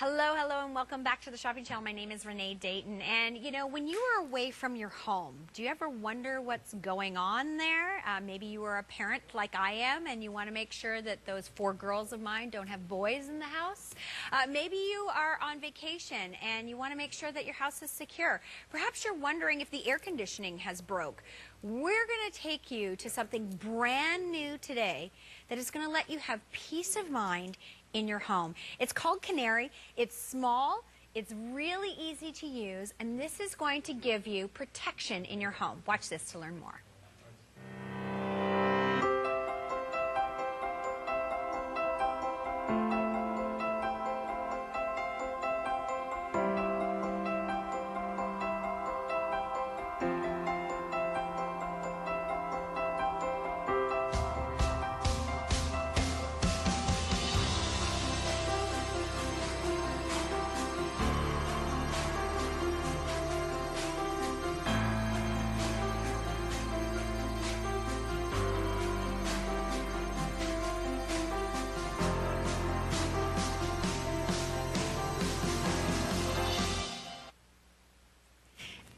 Hello, hello, and welcome back to the Shopping Channel. My name is Renee Dayton, and you know, when you are away from your home, do you ever wonder what's going on there? Maybe you are a parent like I am, and you want to make sure that those 4 girls of mine don't have boys in the house. Maybe you are on vacation, and you want to make sure that your house is secure. Perhaps you're wondering if the air conditioning has broke. We're going to take you to something brand new today that is going to let you have peace of mind in your home. It's called Canary. It's small, it's really easy to use, and this is going to give you protection in your home. Watch this to learn more.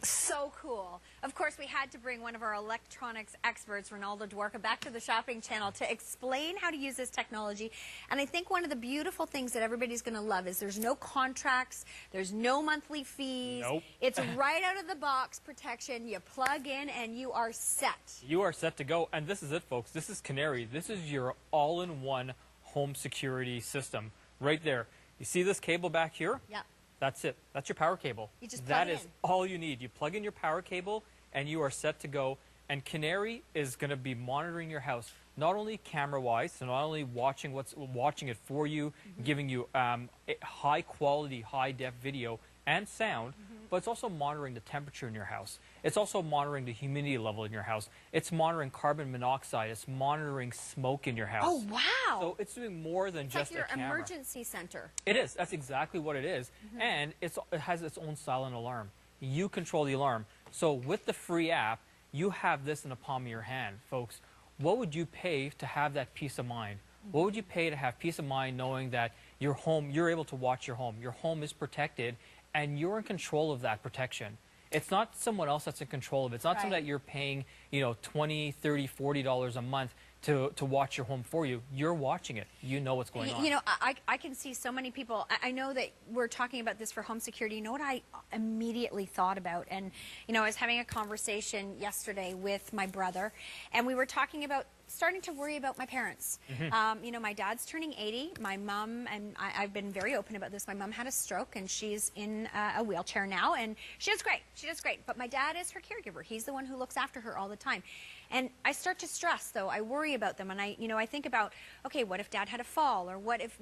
So cool. Of course, we had to bring one of our electronics experts, Ronaldo Dworka, back to the Shopping Channel to explain how to use this technology. And I think one of the beautiful things that everybody's going to love is there's no contracts, there's no monthly fees. Nope. It's right out of the box protection. You plug in and you are set. You are set to go. And this is it, folks. This is Canary. This is your all-in-one home security system right there. You see this cable back here? Yeah. That's it. That's your power cable. You just plug it in. That is all you need. You plug in your power cable and you are set to go. And Canary is going to be monitoring your house, not only camera-wise, so not only watching it for you, giving you high quality, high-def video and sound, but it's also monitoring the temperature in your house. It's also monitoring the humidity level in your house. It's monitoring carbon monoxide. It's monitoring smoke in your house. Oh, wow. So it's doing more than just a camera. It's like your emergency center. It is. That's exactly what it is. And it has its own silent alarm. You control the alarm. So with the free app, you have this in the palm of your hand, folks. What would you pay to have that peace of mind? What would you pay to have peace of mind knowing that your home, you're able to watch your home is protected, and you're in control of that protection? It's not someone else that's in control of it. It's not something that you're paying, you know, $20, $30, $40 a month to watch your home for you. You're watching it. You know what's going on. You know, I can see so many people. I know that we're talking about this for home security. You know what I immediately thought about? And, you know, I was having a conversation yesterday with my brother, and we were talking about starting to worry about my parents. You know, my dad's turning 80. My mom, and I've been very open about this, my mom had a stroke, and she's in a wheelchair now, and she does great. She does great. But my dad is her caregiver. He's the one who looks after her all the time. And I start to stress, though. I worry about them, and I think about, okay, what if Dad had a fall, or what if?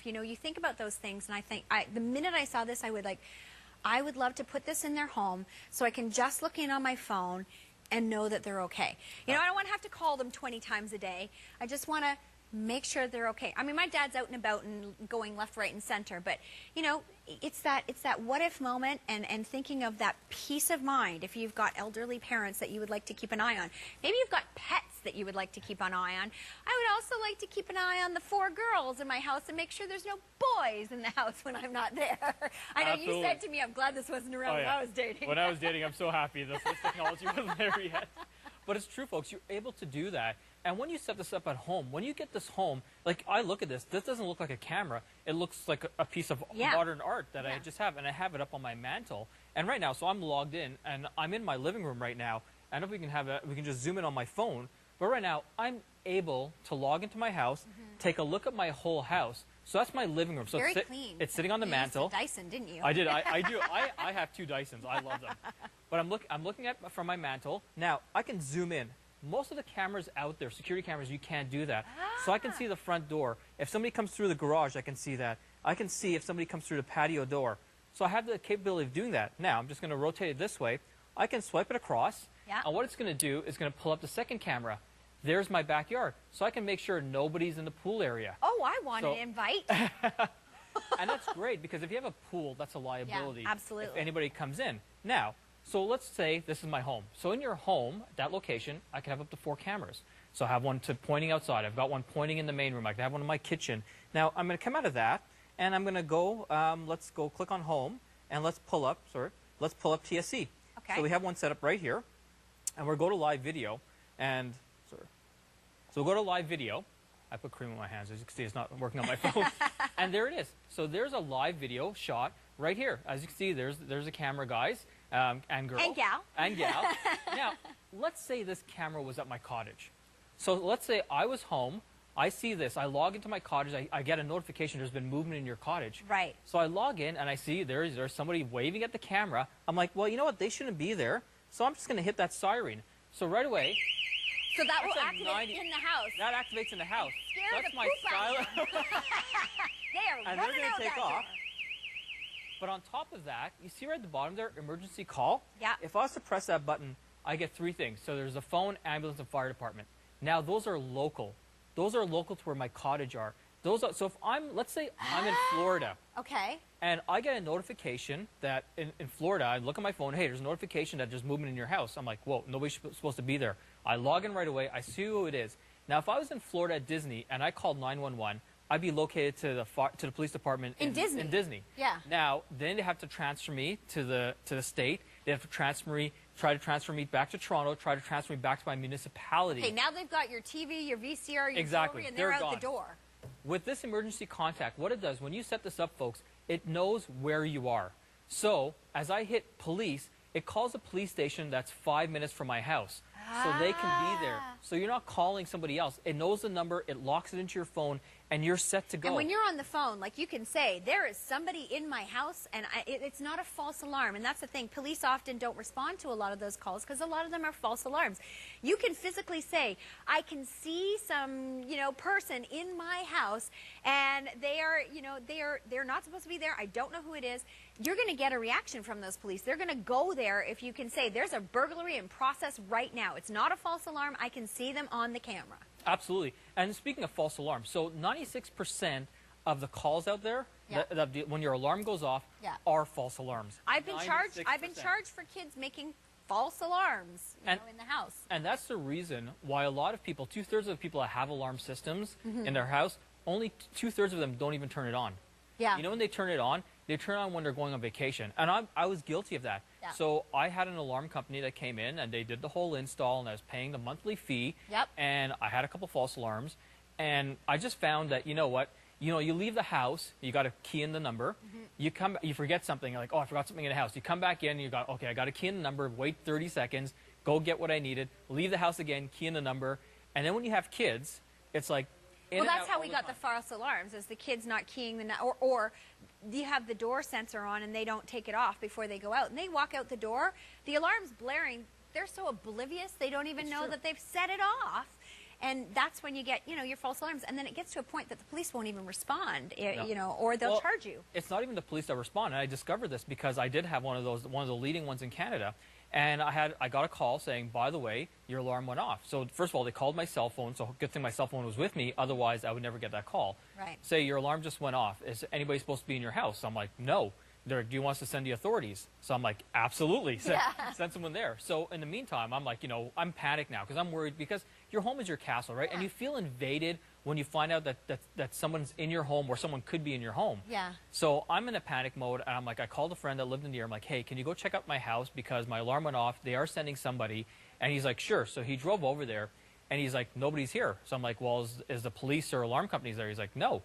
You know, you think about those things, and I think, the minute I saw this, I would love to put this in their home so I can just look in on my phone and know that they're okay. You know, I don't want to have to call them 20 times a day. I just want to make sure they're okay. I mean, my dad's out and about and going left, right, and center, but, you know, it's that what-if moment and thinking of that peace of mind if you've got elderly parents that you would like to keep an eye on. Maybe you've got pets that you would like to keep an eye on. I would also like to keep an eye on the 4 girls in my house and make sure there's no boys in the house when I'm not there. I know Absolutely. you said to me, I'm glad this wasn't around when I was dating. When I was dating, I'm so happy this technology wasn't there yet. But it's true, folks. You're able to do that. And when you set this up at home, when you get this home, like I look at this doesn't look like a camera. It looks like a piece of modern art that I just have, and I have it up on my mantle. And right now, so I'm logged in, and I'm in my living room right now. I don't know if we can just zoom in on my phone. But right now, I'm able to log into my house, take a look at my whole house. So that's my living room. So Very clean. It's sitting on the mantle. You used a Dyson, didn't you? I did. I do. I have 2 Dysons. I love them. But I'm looking at from my mantle. Now, I can zoom in. Most of the cameras out there, security cameras, you can't do that. So I can see the front door. If somebody comes through the garage, I can see that. I can see if somebody comes through the patio door. So I have the capability of doing that. Now, I'm just going to rotate it this way. I can swipe it across. Yeah. And what it's going to do is going to pull up the second camera. There's my backyard. So I can make sure nobody's in the pool area. Oh, I want an invite. And that's great, because if you have a pool, that's a liability. Yeah, absolutely. If anybody comes in. Now, so let's say this is my home. So in your home, that location, I can have up to 4 cameras. So I have one pointing outside. I've got one pointing in the main room. I can have one in my kitchen. Now, I'm going to come out of that, and I'm going to go, let's go click on home, and let's pull up TSC. Okay. So we have one set up right here, and we'll go to live video, and, so we'll go to live video. I put cream on my hands, as you can see, it's not working on my phone. And there it is. So there's a live video shot right here. As you can see, there's a camera, guys, and girl. And gal. And gal. Now, let's say this camera was at my cottage. So let's say I was home, I see this, I log into my cottage, I get a notification there's been movement in your cottage. Right. So I log in and I see there's somebody waving at the camera. I'm like, well, you know what, they shouldn't be there. So I'm just going to hit that siren. So right away. So that will that's activate in the house. That activates in the house. Scare That's the my poop out silent. of them. They are And they're running going out to take that off. door. But on top of that, you see right at the bottom there, emergency call? Yeah. If I was to press that button, I get three things. So there's a phone, ambulance, and fire department. Now, those are local. Those are local to where my cottage are. So if let's say I'm in Florida. Okay. And I get a notification that in Florida, I look at my phone, hey, there's a notification that there's movement in your house. I'm like, whoa, nobody's supposed to be there. I log in right away. I see who it is. Now, if I was in Florida at Disney and I called 911, I'd be located to the police department in Disney. In Disney. Yeah. Now, then they have to transfer me to the state. They have to try to transfer me back to Toronto, try to transfer me back to my municipality. Okay, now they've got your TV, your VCR, your Exactly. jewelry, and they're out gone. the door. With this emergency contact, what it does, when you set this up, folks, it knows where you are. So, as I hit police, it calls a police station that's 5 minutes from my house. So they can be there. So you're not calling somebody else. It knows the number, it locks it into your phone, and you're set to go. And when you're on the phone, like you can say, there is somebody in my house, and it's not a false alarm. And that's the thing. Police often don't respond to a lot of those calls because a lot of them are false alarms. You can physically say, I can see some, person in my house, and they are, they're not supposed to be there. I don't know who it is. You're going to get a reaction from those police. They're going to go there if you can say, there's a burglary in process right now. It's not a false alarm. I can see them on the camera. Absolutely. And speaking of false alarms, so 96% of the calls out there, when your alarm goes off, are false alarms. I've been charged for kids making false alarms in the house. And that's the reason why a lot of people, 2/3 of the people that have alarm systems in their house, only 2/3 of them don't even turn it on. Yeah. You know when they turn it on? They turn it on when they're going on vacation. And I was guilty of that. Yeah. So I had an alarm company that came in, and they did the whole install, and I was paying the monthly fee. Yep. And I had a couple false alarms. And I just found that, you know what? You leave the house, you got to key in the number. You forget something, you're like, oh, I forgot something in the house. You come back in, okay, I got to key in the number, wait 30 seconds, go get what I needed, leave the house again, key in the number. And then when you have kids, it's like, well, that's how we got the false alarms, is the kids not keying the or you have the door sensor on and they don't take it off before they go out. And they walk out the door, the alarm's blaring. They're so oblivious, they don't even know that they've set it off. And that's when you get, your false alarms. And then it gets to a point that the police won't even respond, or they'll charge you. It's not even the police that respond. And I discovered this because I did have one of the leading ones in Canada. And I got a call saying, by the way, your alarm went off. So first of all, they called my cell phone. So good thing my cell phone was with me. Otherwise, I would never get that call. Right. Say, your alarm just went off. Is anybody supposed to be in your house? So I'm like, no. Do you want us to send the authorities? So I'm like, absolutely. Send someone there. So in the meantime, I'm like, I'm panicked now because I'm worried because your home is your castle, right? Yeah. And you feel invaded when you find out that someone's in your home or someone could be in your home. Yeah. So I'm in a panic mode, and I'm like, I called a friend that lived in the area. I'm like, hey, can you go check out my house because my alarm went off. They are sending somebody. And he's like, sure. So he drove over there, and he's like, nobody's here. So I'm like, well, is the police or alarm companies there? He's like, no.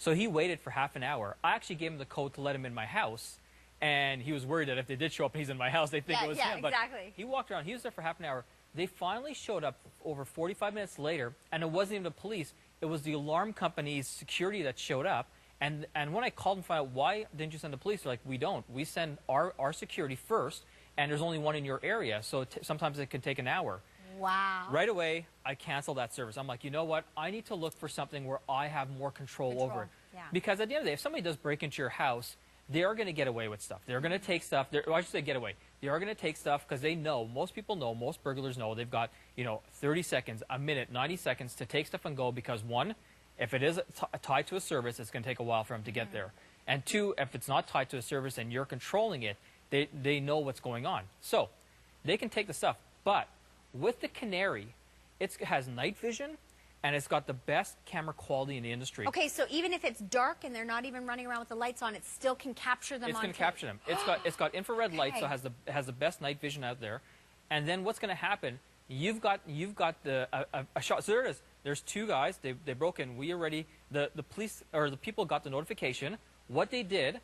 So he waited for half an hour. I actually gave him the code to let him in my house. And he was worried that if they did show up and he's in my house, they'd think it was him. But exactly. he walked around. He was there for half an hour. They finally showed up over 45 minutes later, and it wasn't even the police. It was the alarm company's security that showed up. And when I called and found out, why didn't you send the police? They're like, we don't. We send our security first, and there's only one in your area. So sometimes it can take an hour. Wow. Right away, I canceled that service. I'm like, you know what? I need to look for something where I have more control over it. Yeah. Because at the end of the day, if somebody does break into your house, they are going to get away with stuff. They're going to take stuff. Or I should say get away. They are going to take stuff because they know, most people know, most burglars know, they've got 30 seconds, a minute, 90 seconds to take stuff and go because, one, if it is tied to a service, it's going to take a while for them to get there. And two, if it's not tied to a service and you're controlling it, they know what's going on. So they can take the stuff. But with the Canary, it has night vision, and it's got the best camera quality in the industry. Okay, so even if it's dark and they're not even running around with the lights on, it still can capture them It's on going to tape. capture them. It's got infrared light, so it has the best night vision out there. And then what's going to happen? You've got a shot. So there it is. There's two guys. They broke in. The police or the people got the notification. What they did,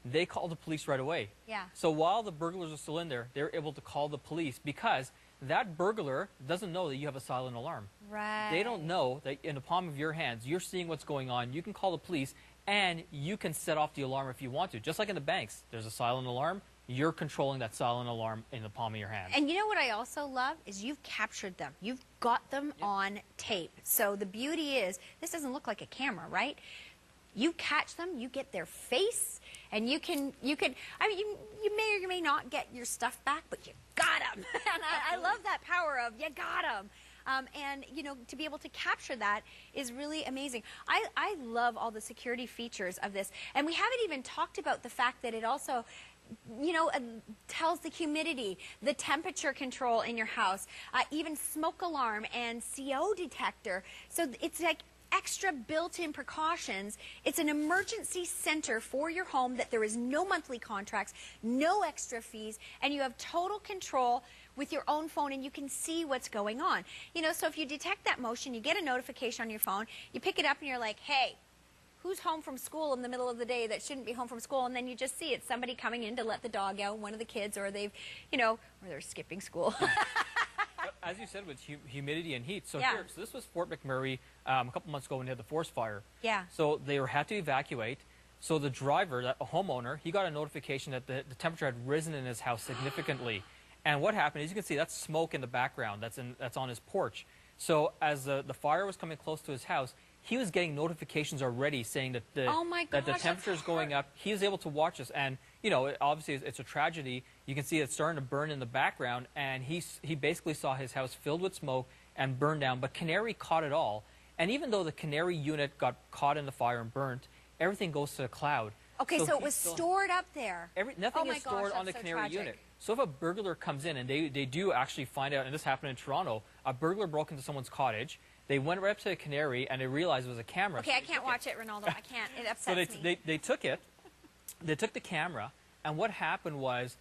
they called the police right away. Yeah. So while the burglars are still in there, they're able to call the police because that burglar doesn't know that you have a silent alarm. Right. They don't know that in the palm of your hands, you're seeing what's going on. You can call the police, and you can set off the alarm if you want to. Just like in the banks, there's a silent alarm. You're controlling that silent alarm in the palm of your hand. And you know what I also love is you've captured them. You've got them on tape. So the beauty is, this doesn't look like a camera, right? You catch them, you get their face, and you can. I mean, you may or you may not get your stuff back, but you got them. And I love that power of you got them. And you know, to be able to capture that is really amazing. I love all the security features of this, and we haven't even talked about the fact that it also, you know, tells the humidity, the temperature control in your house, even smoke alarm and CO detector. So it's like extra built-in precautions. It's an emergency center for your home that there is no monthly contracts, no extra fees, and you have total control with your own phone, and you can see what's going on. You know, so if you detect that motion, you get a notification on your phone, you pick it up and you're like, hey, who's home from school in the middle of the day that shouldn't be home from school? And then you just see it's somebody coming in to let the dog out, one of the kids, or they've, you know, or they're skipping school. As you said, with humidity and heat. So Yeah. here, so this was Fort McMurray a couple months ago when they had the forest fire. Yeah. So they had to evacuate. So the driver, that homeowner, he got a notification that the temperature had risen in his house significantly. And what happened, as you can see, that's smoke in the background. That's on his porch. So as the fire was coming close to his house, he was getting notifications already saying that that the temperature is going up. He was able to watch this, and you know, obviously it's a tragedy. You can see it starting to burn in the background, and he basically saw his house filled with smoke and burned down. But Canary caught it all, and even though the Canary unit got caught in the fire and burnt, everything goes to the cloud. Okay, so it was stored up there. Nothing is stored on the Canary unit. So if a burglar comes in, and they do actually find out, and this happened in Toronto, a burglar broke into someone's cottage. They went right up to the Canary, and they realized it was a camera. Okay, I can't watch it, Ronaldo. I can't. It upsets me. me. They took it. They took the camera, and what happened was,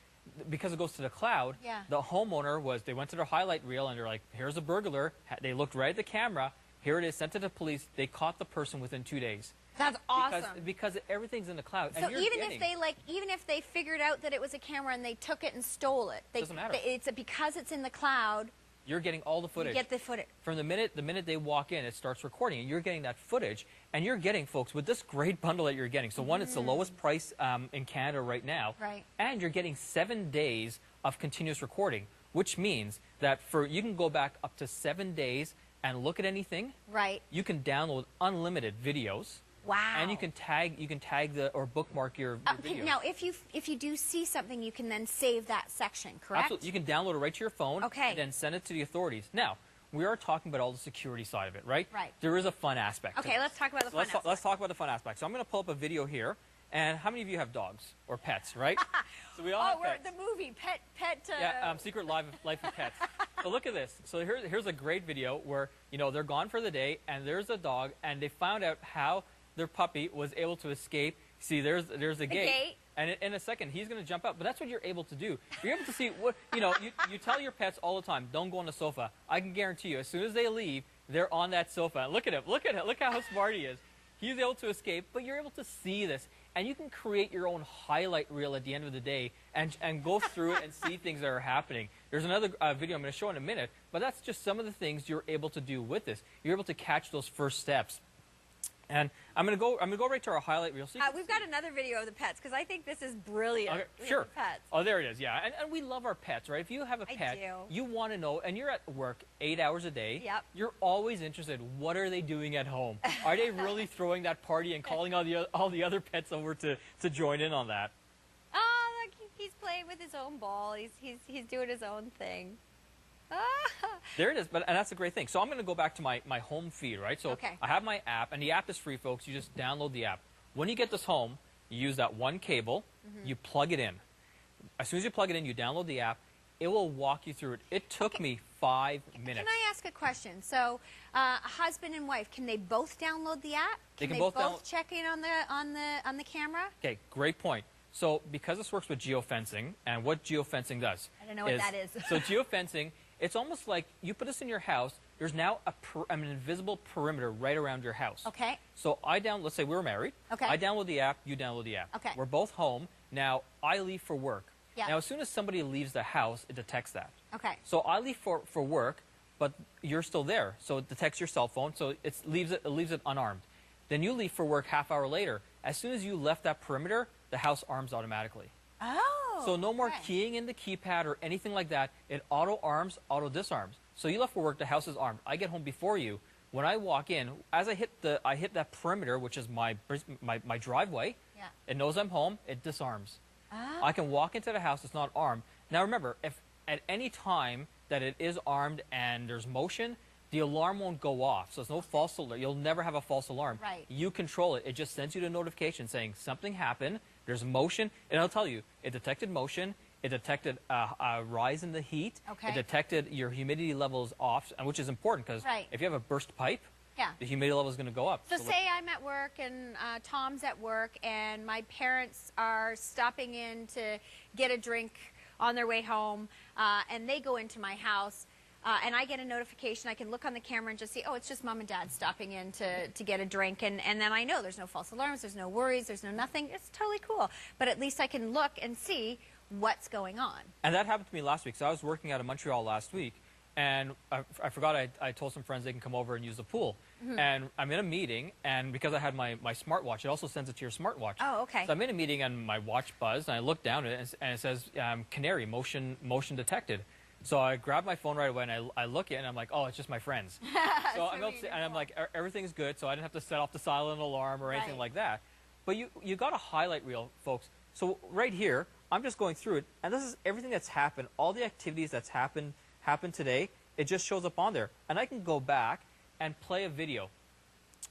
because it goes to the cloud, the homeowner they went to their highlight reel, and they're like, here's a burglar. They looked right at the camera. Here it is, sent to the police. They caught the person within 2 days. That's awesome. Because everything's in the cloud. So even if they figured out that it was a camera and they took it and stole it, doesn't matter. Because it's in the cloud. You're getting all the footage. You get the footage. From the minute they walk in, it starts recording, and you're getting that footage. And you're getting, folks, with this great bundle that you're getting. So one, it's the lowest price in Canada right now. Right. And you're getting 7 days of continuous recording, which means that you can go back up to 7 days and look at anything. Right. You can download unlimited videos. Wow. And you can tag or bookmark your videos. Now, if you do see something, you can then save that section, correct? Absolutely. You can download it right to your phone. Okay. And then send it to the authorities. Now, we are talking about all the security side of it, right? Right. There is a fun aspect. Okay, let's talk about the fun aspect. Let's talk about the fun aspect. So I'm going to pull up a video here. And how many of you have dogs or pets, right? So we all have pets. The movie Pet. Secret Life of Pets. So look at this. So here's a great video where they're gone for the day, and there's a dog, and they found out how their puppy was able to escape. See, there's a gate. And in a second, he's going to jump out. But that's what you're able to do. You're able to see what, you tell your pets all the time, don't go on the sofa. I can guarantee you, as soon as they leave, they're on that sofa. Look at him. Look how smart he is. He's able to escape, but you're able to see this. And you can create your own highlight reel at the end of the day and go through it and see things that are happening. There's another video I'm going to show in a minute, but that's just some of the things you're able to do with this. You're able to catch those first steps. And I'm going to go right to our highlight reel. So we've got another video of the pets because I think this is brilliant. Okay, sure. Pets. Oh, there it is. Yeah, and we love our pets, right? If you have a pet, you want to know, and you're at work 8 hours a day. Yep. You're always interested. What are they doing at home? Are they really throwing that party and calling all the other pets over to join in on that? Oh, look, he's playing with his own ball. He's doing his own thing. There it is, and that's a great thing. So I'm going to go back to my home feed, right? So I have my app, and the app is free, folks. You just download the app. When you get this home, you use that one cable, you plug it in. As soon as you plug it in, you download the app. It will walk you through it. It took me 5 minutes. Can I ask ask a question? So, husband and wife, can they both download the app? They can both check in on the camera? Okay, great point. So because this works with geofencing, and what geofencing does, I don't know what that is. So geofencing, it's almost like you put this in your house. There's now an invisible perimeter right around your house. Okay. So let's say we were married. Okay. I download the app, you download the app. Okay. We're both home. Now, I leave for work. Yeah. Now, as soon as somebody leaves the house, it detects that. Okay. So I leave for work, but you're still there. So it detects your cell phone, so it leaves it unarmed. Then you leave for work half hour later. As soon as you left that perimeter, the house arms automatically. Oh. So no more keying in the keypad or anything like that. It auto arms, auto disarms. So you left for work, the house is armed. I get home before you. When I walk in, as I hit that perimeter, which is my driveway. Yeah. It knows I'm home. It disarms. Oh. I can walk into the house. It's not armed. Now remember, if at any time that it is armed and there's motion, the alarm won't go off. So it's no false alert. You'll never have a false alarm. Right. You control it. It just sends you the notification saying something happened. There's motion, and it'll tell you it detected motion. It detected a rise in the heat. Okay. It detected your humidity levels off, which is important because if you have a burst pipe, the humidity level is going to go up. So say I'm at work and Tom's at work and my parents are stopping in to get a drink on their way home and they go into my house and I get a notification. I can look on the camera and just see, oh, it's just mom and dad stopping in to get a drink. And then I know there's no false alarms, there's no worries, there's no nothing. It's totally cool. But at least I can look and see what's going on. And that happened to me last week. So I was working out of Montreal last week. And I forgot I told some friends they can come over and use the pool. And I'm in a meeting, and because I had my smartwatch, it also sends it to your smartwatch. Oh, okay. So I'm in a meeting, and my watch buzzed, and I look down at it, and it says, Canary, motion detected. So I grab my phone right away, and I look at it, and I'm like, oh, it's just my friends. So I'm like, everything's good, so I didn't have to set off the silent alarm or anything like that. But you got a highlight reel, folks. So right here, I'm just going through it, and this is everything that's happened, all the activities that's happened today. It just shows up on there, and I can go back and play a video.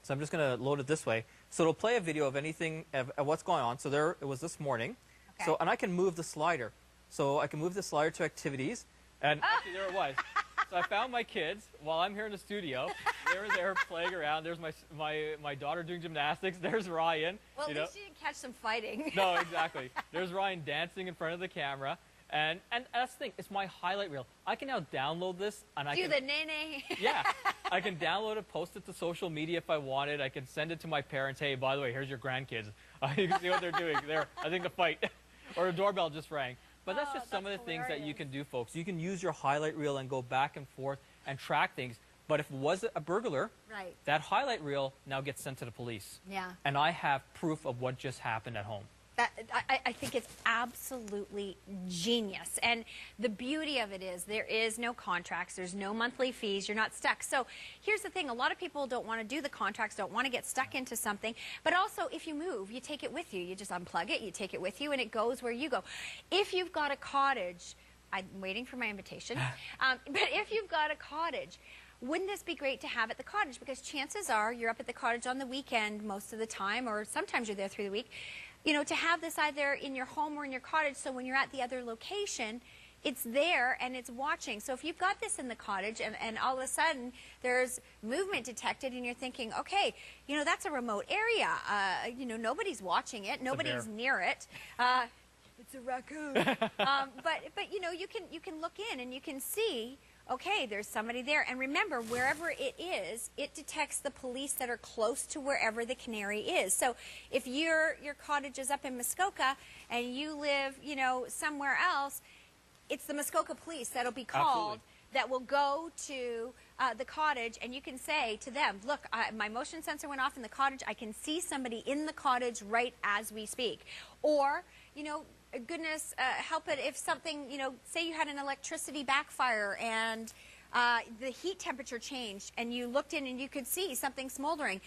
So I'm just going to load it this way. So it'll play a video of anything of what's going on. So there it was this morning. Okay. So and I can move the slider. So I can move the slider to activities, and actually there it was. So I found my kids while I'm here in the studio. They were there playing around. There's my daughter doing gymnastics. There's Ryan. Well, at least you didn't catch some fighting. No, exactly. There's Ryan dancing in front of the camera. And that's the thing. It's my highlight reel. I can now download this, and I do can the nay. Yeah, I can download it, post it to social media if I wanted. I can send it to my parents. Hey, by the way, here's your grandkids. You can see what they're doing. I think the fight or a doorbell just rang. But that's just some of the things that you can do, folks. You can use your highlight reel and go back and forth and track things. But if it was a burglar, that highlight reel now gets sent to the police. Yeah. And I have proof of what just happened at home. I think it's absolutely genius. And the beauty of it is there is no contracts. There's no monthly fees. You're not stuck. So here's the thing. A lot of people don't want to do the contracts, don't want to get stuck into something. But also, if you move, you take it with you. You just unplug it, you take it with you, and it goes where you go. If you've got a cottage, I'm waiting for my invitation, but if you've got a cottage, wouldn't this be great to have at the cottage? Because chances are you're up at the cottage on the weekend most of the time, or sometimes you're there through the week. You know, to have this either in your home or in your cottage, so when you're at the other location, it's there and it's watching. So if you've got this in the cottage and all of a sudden there's movement detected and you're thinking, okay, you know, that's a remote area. You know, nobody's watching it. Nobody's near it. It's a raccoon. But you know, you can look in and you can see, okay, there's somebody there. And remember, wherever it is, it detects the police that are close to wherever the Canary is. So if your cottage is up in Muskoka and you live, you know, somewhere else, it's the Muskoka police that'll be called that will go to the cottage, and you can say to them, look, my motion sensor went off in the cottage. I can see somebody in the cottage right as we speak. Or, you know, goodness help it if something, you know, say you had an electricity backfire and the heat temperature changed and you looked in and you could see something smoldering.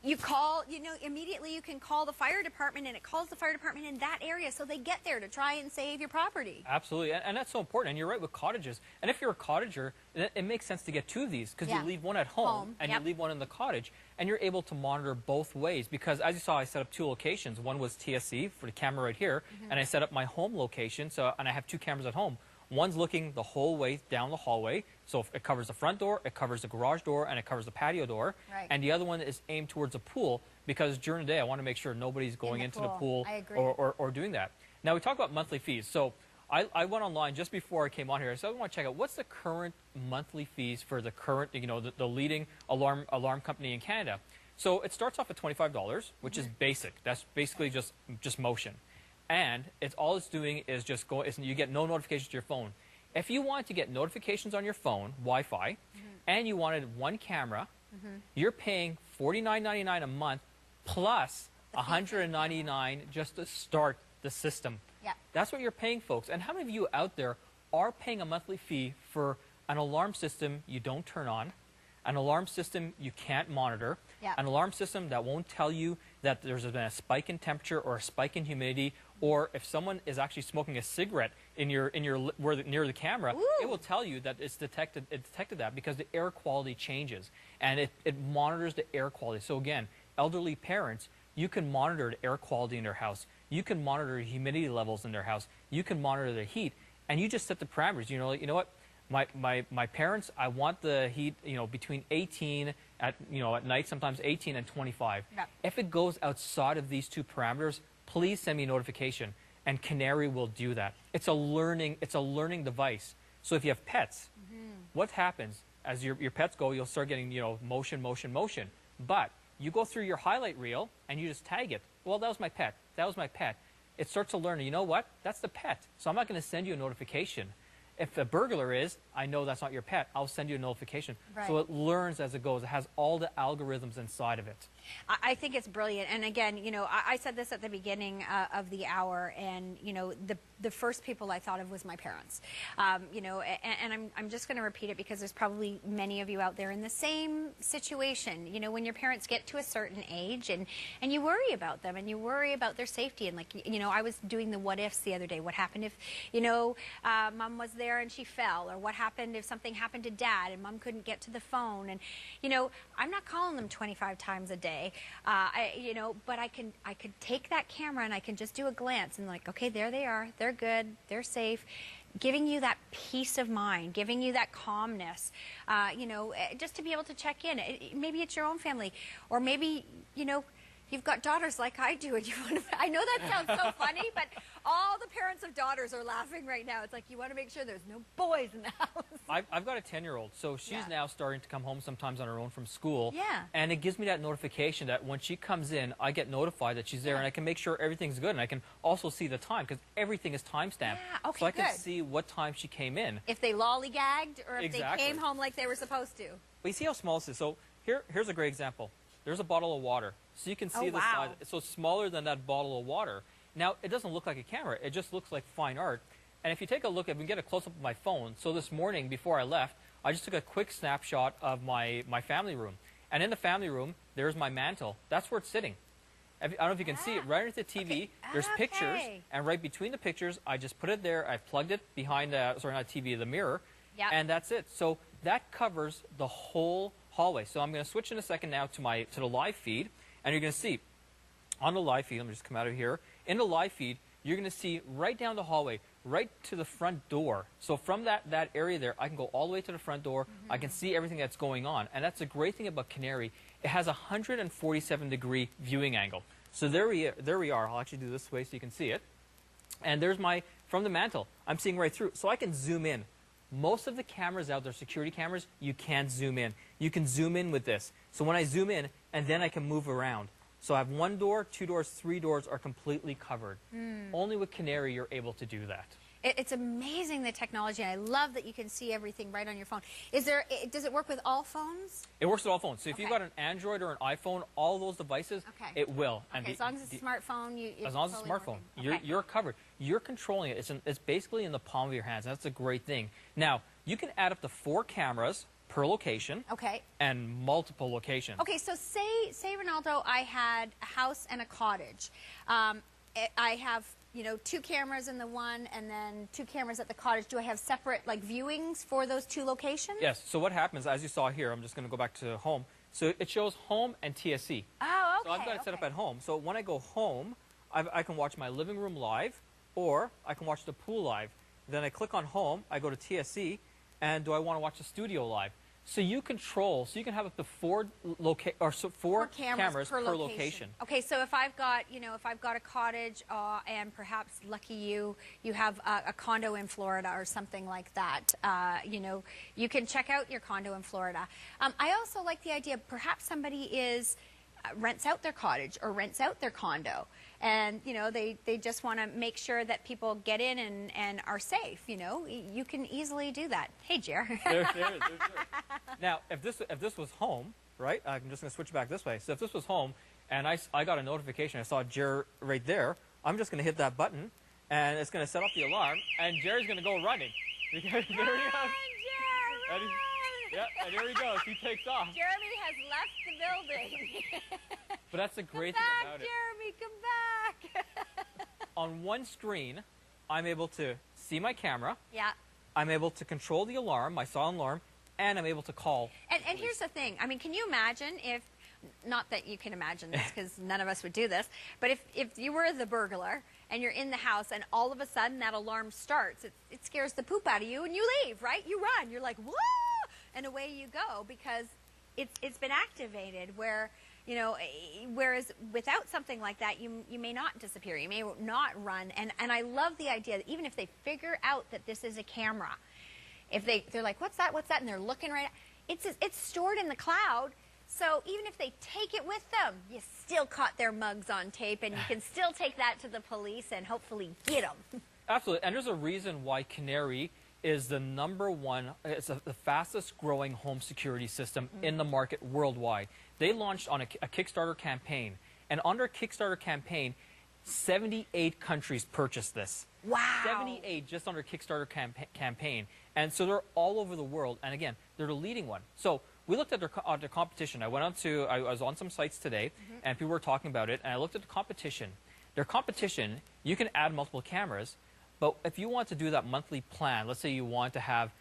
You call, you know, immediately you can call the fire department, and it calls the fire department in that area, so they get there to try and save your property. Absolutely, and that's so important. And you're right with cottages. And if you're a cottager, it makes sense to get two of these, because you leave one at home and you leave one in the cottage, and you're able to monitor both ways. Because as you saw, I set up two locations. One was TSC for the camera right here, and I set up my home location, and I have two cameras at home. One's looking the whole way down the hallway, so it covers the front door, it covers the garage door, and it covers the patio door. Right. And the other one is aimed towards the pool, because during the day I want to make sure nobody's going into the pool I agree. or doing that. Now we talk about monthly fees. So I went online just before I came on here, so I want to check out what's the current monthly fees for the current, the leading alarm company in Canada. So it starts off at $25, which is basic. That's basically just motion. And all it's doing is just you get no notifications to your phone. If you want to get notifications on your phone, Wi-Fi, and you wanted one camera, you're paying $49.99 a month plus $199 just to start the system. Yeah. That's what you're paying, folks. And how many of you out there are paying a monthly fee for an alarm system you don't turn on, an alarm system you can't monitor, an alarm system that won't tell you that there's been a spike in temperature or a spike in humidity, or if someone is actually smoking a cigarette near the camera, it will tell you that it detected that, because the air quality changes and it monitors the air quality. So again, elderly parents, you can monitor the air quality in their house. You can monitor the humidity levels in their house. You can monitor the heat, and you just set the parameters. You know what? My parents, I want the heat, between 18 at night, sometimes 18 and 25. Yep. If it goes outside of these two parameters, please send me a notification, and Canary will do that. It's a learning device. So if you have pets, what happens as your pets go? You'll start getting motion, motion, motion. But you go through your highlight reel and you just tag it. Well, that was my pet. That was my pet. It starts to learn. You know what? That's the pet. So I'm not going to send you a notification. If a burglar is, I know that's not your pet. I'll send you a notification. Right. So it learns as it goes. It has all the algorithms inside of it. I think it's brilliant. And again, I said this at the beginning of the hour, and, the first people I thought of was my parents. And I'm just going to repeat it because there's probably many of you out there in the same situation. When your parents get to a certain age and you worry about them and you worry about their safety. And I was doing the what ifs the other day. What happened if, mom was there and she fell? Or what happened if something happened to dad and mom couldn't get to the phone? And, I'm not calling them 25 times a day. But I could take that camera and I can just do a glance and okay, there they are. They're good. They're safe. Giving you that peace of mind, giving you that calmness, just to be able to check in. Maybe it's your own family, or maybe, you've got daughters like I do, and you want to. I know that sounds so funny, but all the parents of daughters are laughing right now. It's like you want to make sure there's no boys in the house. I've got a 10-year-old, so she's now starting to come home sometimes on her own from school. Yeah. And it gives me that notification that when she comes in, I get notified that she's there, and I can make sure everything's good. And I can also see the time, because everything is timestamped. Yeah, okay, so I can good. see what time she came in. If they lollygagged, or if Exactly. they came home like they were supposed to. But you see how small this is? So here's a great example. There's a bottle of water. So you can see the size. So it's smaller than that bottle of water. Now, it doesn't look like a camera. It just looks like fine art. And if you take a look, if we get a close-up of my phone, so this morning before I left, I just took a quick snapshot of my family room. And in the family room, there's my mantle. That's where it's sitting. I don't know if you can see it. Right underneath the TV, Okay. there's pictures. Okay. And right between the pictures, I just put it there. I plugged it behind, sorry, not TV, the mirror. Yep. And that's it. So that covers the whole hallway. So I'm going to switch in a second now to the live feed. And you're going to see on the live feed, let me just come out of here. In the live feed, you're going to see right down the hallway, right to the front door. So from that area there, I can go all the way to the front door. I can see everything that's going on. And that's the great thing about Canary. It has a 147-degree viewing angle. So there we are. I'll actually do this way so you can see it. And there's from the mantle, I'm seeing right through. So I can zoom in. Most of the cameras out there, security cameras, you can't zoom in. You can zoom in with this. So when I zoom in, and then I can move around. So I have 1 door, 2 doors, 3 doors are completely covered. Only with Canary you're able to do that. It's amazing, the technology, and I love that you can see everything right on your phone. Does it work with all phones? It works with all phones. So if you've got an Android or an iPhone, all those devices, it will. Okay, as long as it's a smartphone, as long as it's a smartphone, you're covered. You're controlling it. It's basically in the palm of your hands. That's a great thing. Now, you can add up to 4 cameras per location. Okay. And multiple locations. Okay, so say Ronaldo, I had a house and a cottage. I have 2 cameras in the one and then 2 cameras at the cottage. Do I have separate viewings for those 2 locations? Yes. So what happens, as you saw here, I'm just going to go back to home. So it shows home and TSC. Oh, okay. So I've got it set up at home. So when I go home, I can watch my living room live, or I can watch the pool live. then I click on home, I go to TSC, and do I want to watch the studio live? So you control, so you can have up to four cameras per location. Okay, so if I've got, if I've got a cottage and perhaps lucky you have a condo in Florida or something like that, you can check out your condo in Florida. I also like the idea, perhaps somebody rents out their cottage or rents out their condo, and they just want to make sure that people get in and are safe. You can easily do that. Hey, Jer. There. Now, if this was home, right? I'm just going to switch back this way. So if this was home, and I got a notification, I saw Jer right there, I'm just going to hit that button, and it's going to set off the alarm, and Jer's going to go running. There he goes. Run! Yeah, and here he goes. He takes off. Jeremy has left the building. But that's the great thing about it. Jeremy, come back. On one screen, I'm able to see my camera. Yeah. I'm able to control the alarm, my silent alarm, and I'm able to call. And here's the thing. I mean, can you imagine if, not that you can imagine this because none of us would do this, but if you were the burglar and you're in the house and all of a sudden that alarm starts, it scares the poop out of you and you leave, right? You run. You're like, whoa! And away you go because it's been activated where, whereas without something like that, you may not disappear. You may not run. And I love the idea that even if they figure out that this is a camera, if they're like, what's that? And they're looking right at it's stored in the cloud. So even if they take it with them, you still caught their mugs on tape and you can still take that to the police and hopefully get them. Absolutely. And there's a reason why Canary is the #1, it's the fastest growing home security system in the market worldwide. They launched on a Kickstarter campaign, and under a Kickstarter campaign, 78 countries purchased this. Wow. 78 just under Kickstarter campaign. And so they're all over the world, and again, they're the leading one. So we looked at their competition. I was on some sites today, and people were talking about it, and I looked at the competition. Their competition, you can add multiple cameras, but if you want to do that monthly plan, let's say you want to have,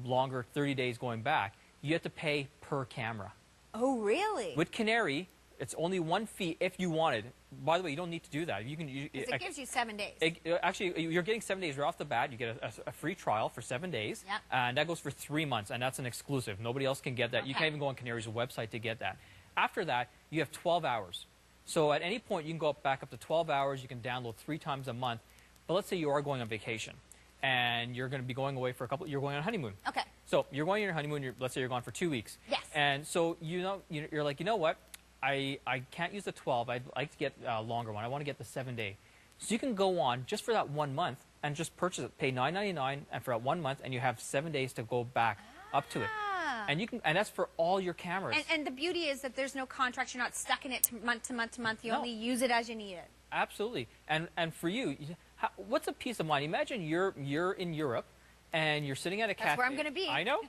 longer 30 days going back, you have to pay per camera. Oh, really? With Canary, it's only one fee if you wanted. By the way, you don't need to do that. It gives you 7 days. Actually, you're getting 7 days right off the bat. You get a free trial for 7 days, yep. And that goes for 3 months, and that's an exclusive. Nobody else can get that. Okay. You can't even go on Canary's website to get that. After that, you have 12 hours. So at any point, you can go back up to 12 hours. You can download 3 times a month. But let's say you are going on vacation, and you're going to be going away for you're going on honeymoon. Okay. So you're going on your honeymoon. Let's say you're gone for 2 weeks. Yes. And so you're like, you know what? I can't use the 12. I'd like to get a longer one. I want to get the 7-day. So you can go on just for that 1 month and just purchase it. Pay $9.99 and for that 1 month, and you have 7 days to go back up to it. And that's for all your cameras. And the beauty is that there's no contract. You're not stuck in it month to month to month. You only use it as you need it. Absolutely. And for you, what's a peace of mind? Imagine you're in Europe and you're sitting at a cafe. That's where I'm going to be. I know.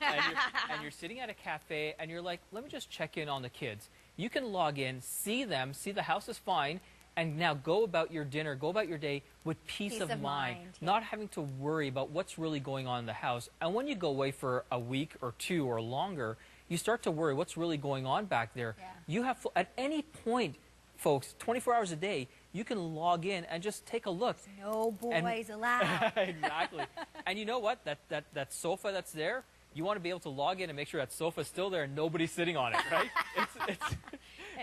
And you're sitting at a cafe and you're like, let me just check in on the kids. You can log in, see them, see the house is fine, and now go about your dinner, go about your day with peace of mind, not having to worry about what's really going on in the house. And when you go away for a week or 2 or longer, you start to worry what's really going on back there. Yeah. You have, at any point, folks, 24 hours a day, you can log in and just take a look. No boys allowed. Exactly. And you know what? That sofa that's there, you want to be able to log in and make sure that sofa's still there and nobody's sitting on it, right?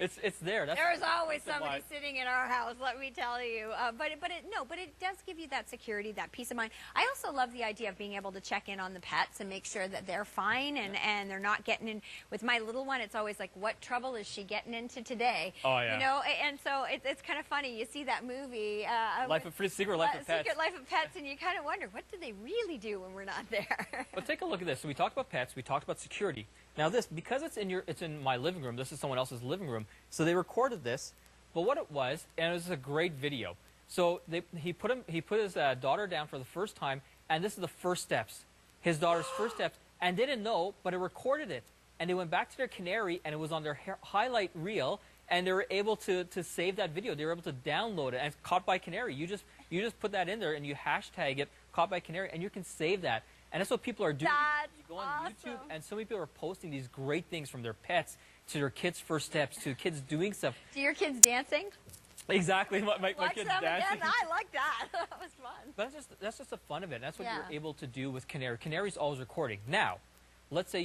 It's there. There's always somebody sitting in our house, let me tell you. But it does give you that security, that peace of mind. I also love the idea of being able to check in on the pets and make sure that they're fine and they're not getting in. With my little one, it's always like, what trouble is she getting into today? Oh, yeah. And so it's kind of funny. You see that movie, Secret Life of Pets. Secret Life of Pets, and you kind of wonder, what do they really do when we're not there? But take a look at this. So we talked about pets. We talked about security. Now because it's in my living room. This is someone else's living room. So they recorded this. But what it was, and it was a great video. So he put his daughter down for the first time, and this is the first steps. His daughter's first steps, and they didn't know, but it recorded it. And they went back to their Canary, and it was on their highlight reel, and they were able to save that video. They were able to download it, and it's Caught by Canary. You just put that in there, and you hashtag it Caught by Canary, and you can save that. And that's what people are doing. You go on YouTube, and so many people are posting these great things from their pets to their kids' first steps to kids doing stuff. Do your kids dancing? Exactly. My Watch kids them dancing. again. I like that. That was fun. But that's just the fun of it. That's what Yeah. you're able to do with Canary. Canary's always recording. Now, let's say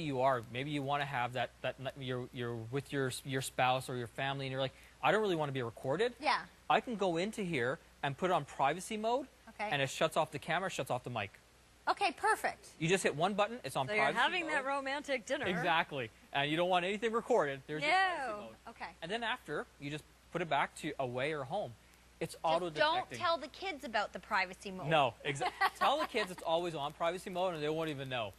maybe you want to have that you're with your spouse or your family, and you're like, I don't really want to be recorded. Yeah. I can go into here and put it on privacy mode, Okay. and it shuts off the camera, shuts off the mic. Okay, perfect. You just hit one button, it's on So privacy you're having mode. that romantic dinner. Exactly. And you don't want anything recorded. There's your privacy No. mode. Okay. And then after, you just put it back to away or home. It's Just auto-detecting. don't tell the kids about the privacy mode. No, exactly. Tell the kids it's always on privacy mode and they won't even know.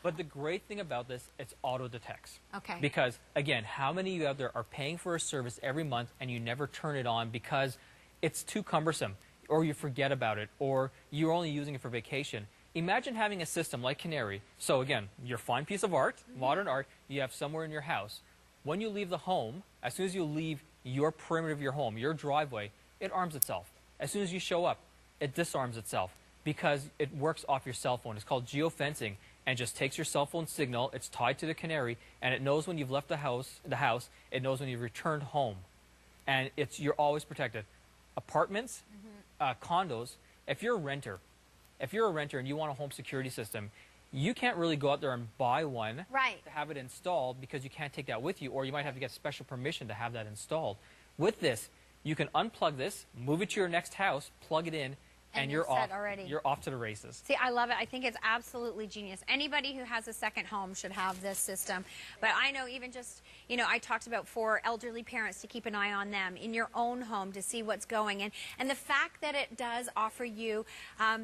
But the great thing about this, it's auto-detects. Okay. Because, again, how many of you out there are paying for a service every month and you never turn it on because it's too cumbersome, or you forget about it, or you're only using it for vacation? Imagine having a system like Canary. So again, your fine piece of art, modern art, you have somewhere in your house. When you leave the home, as soon as you leave your perimeter of your home, your driveway, it arms itself. As soon as you show up, it disarms itself because it works off your cell phone. It's called geofencing, and just takes your cell phone signal. It's tied to the Canary, and it knows when you've left the house. It knows when you've returned home, and you're always protected. Apartments, condos. If you're a renter and you want a home security system, you can't really go out there and buy one Right. to have it installed because you can't take that with you, or you might have to get special permission to have that installed. With this, you can unplug this, move it to your next house, plug it in, And and you're you're set off. already. You're off to the races. See, I love it. I think it's absolutely genius. Anybody who has a second home should have this system. But I know even just, I talked about for elderly parents to keep an eye on them in your own home to see what's going. And the fact that it does offer you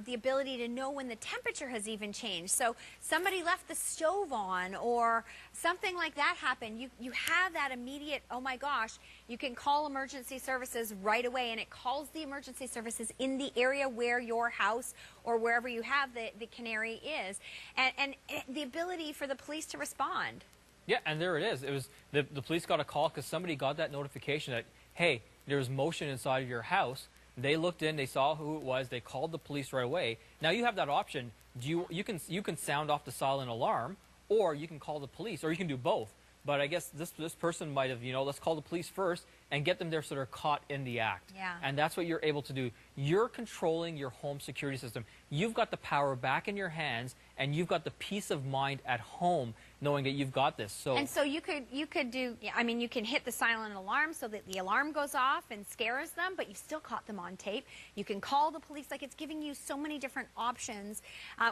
the ability to know when the temperature has even changed. So somebody left the stove on or something like that happened. You have that immediate, oh my gosh, you can call emergency services right away, and it calls the emergency services in the area where your house or wherever you have the Canary is, and the ability for the police to respond. Yeah, and there it is. It was the police got a call because somebody got that notification that, hey, there was motion inside of your house. They looked in, they saw who it was, they called the police right away. Now you have that option. You can sound off the silent alarm, or you can call the police, or you can do both. But I guess this person might have, let's call the police first and get them there so they're caught in the act. Yeah. And that's what you're able to do. You're controlling your home security system. You've got the power back in your hands, and you've got the peace of mind at home knowing that you've got this. And so you could do, you can hit the silent alarm so that the alarm goes off and scares them, but you've still caught them on tape. You can call the police. Like, it's giving you so many different options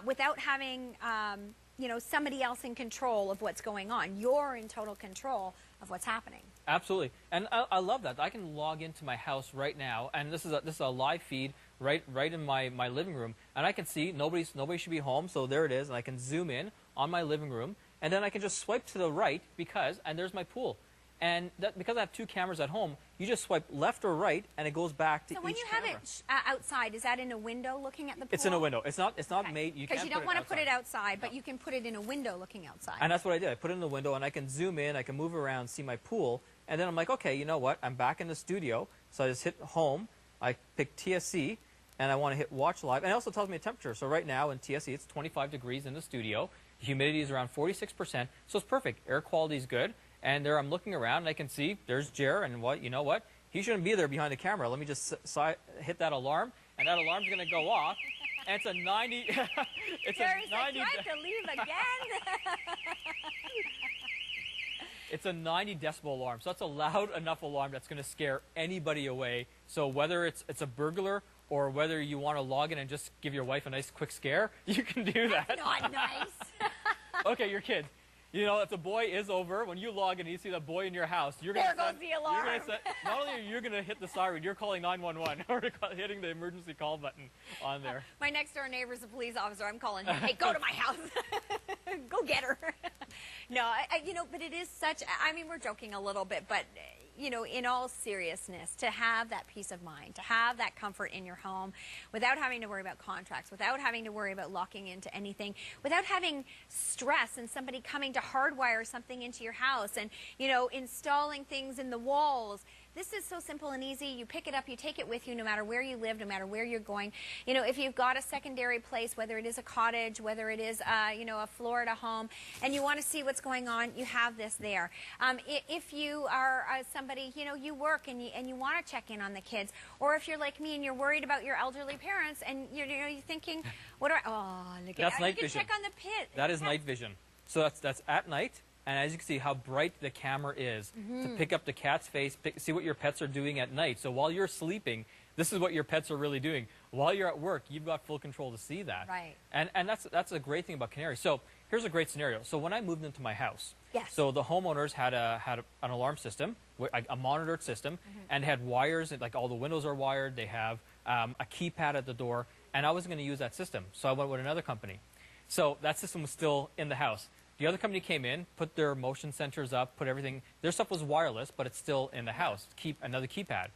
without having somebody else in control of what's going on. You're in total control of what's happening. Absolutely. And I love that. I can log into my house right now, and this is a live feed right in my living room, and I can see nobody should be home, so there it is, and I can zoom in on my living room, and then I can just swipe to the right and there's my pool. And because I have two cameras at home, you just swipe left or right, and it goes back to each So when you camera. have it outside, is that in a window looking at the pool? It's in a window. It's not Okay. made. Because you don't want to put it outside, but you can put it in a window looking outside. And that's what I did. I put it in the window, and I can zoom in, I can move around, see my pool, and then I'm like, okay, you know what? I'm back in the studio, so I just hit home, I pick TSC, and I want to hit watch live, and it also tells me the temperature. So right now in TSC, it's 25 degrees in the studio. The humidity is around 46%, so it's perfect. Air quality is good, and there I'm looking around, and I can see there's Jer, and you know what? He shouldn't be there behind the camera. Let me just hit that alarm, and that alarm's going to go off. And it's a 90. It's Jerry's a 90. like, do I have to leave again? It's a 90 decibel alarm, so that's a loud enough alarm that's going to scare anybody away. So whether it's a burglar or whether you want to log in and just give your wife a nice quick scare, you can do that. Not nice. Okay, your kid. If the boy is over, when you log in and you see that boy in your house, you're going to There goes the alarm. not only are you going to hit the siren, you're calling 911 or hitting the emergency call button on there. My next door neighbor's a police officer. I'm calling him. Hey, go to my house. Go get her. No, but it is such, we're joking a little bit, but, in all seriousness, to have that peace of mind, to have that comfort in your home without having to worry about contracts, without having to worry about locking into anything, without having stress and somebody coming to hardwire something into your house and, installing things in the walls. This is so simple and easy. You pick it up, you take it with you no matter where you live, no matter where you're going. You know, if you've got a secondary place, whether it is a cottage, whether it is, you know, a Florida home, and you want to see what's going on, you have this there. If you are somebody, you know, you work and you want to check in on the kids, or if you're like me and you're worried about your elderly parents and you're thinking, what do I, oh, look at that. Night you can vision. check on the pit. That is night vision. So that's at night, and as you can see how bright the camera is to pick up the cat's face, see what your pets are doing at night. So while you're sleeping, this is what your pets are really doing. While you're at work, you've got full control to see that. Right. And that's a great thing about Canary. So here's a great scenario. So when I moved into my house, yes. So the homeowners had an alarm system, a monitored system, and had wires, like all the windows are wired. They have a keypad at the door, and I wasn't going to use that system. So I went with another company. So that system was still in the house. The other company came in, put their motion sensors up, put everything. Their stuff was wireless, but it's still in the house. Another keypad.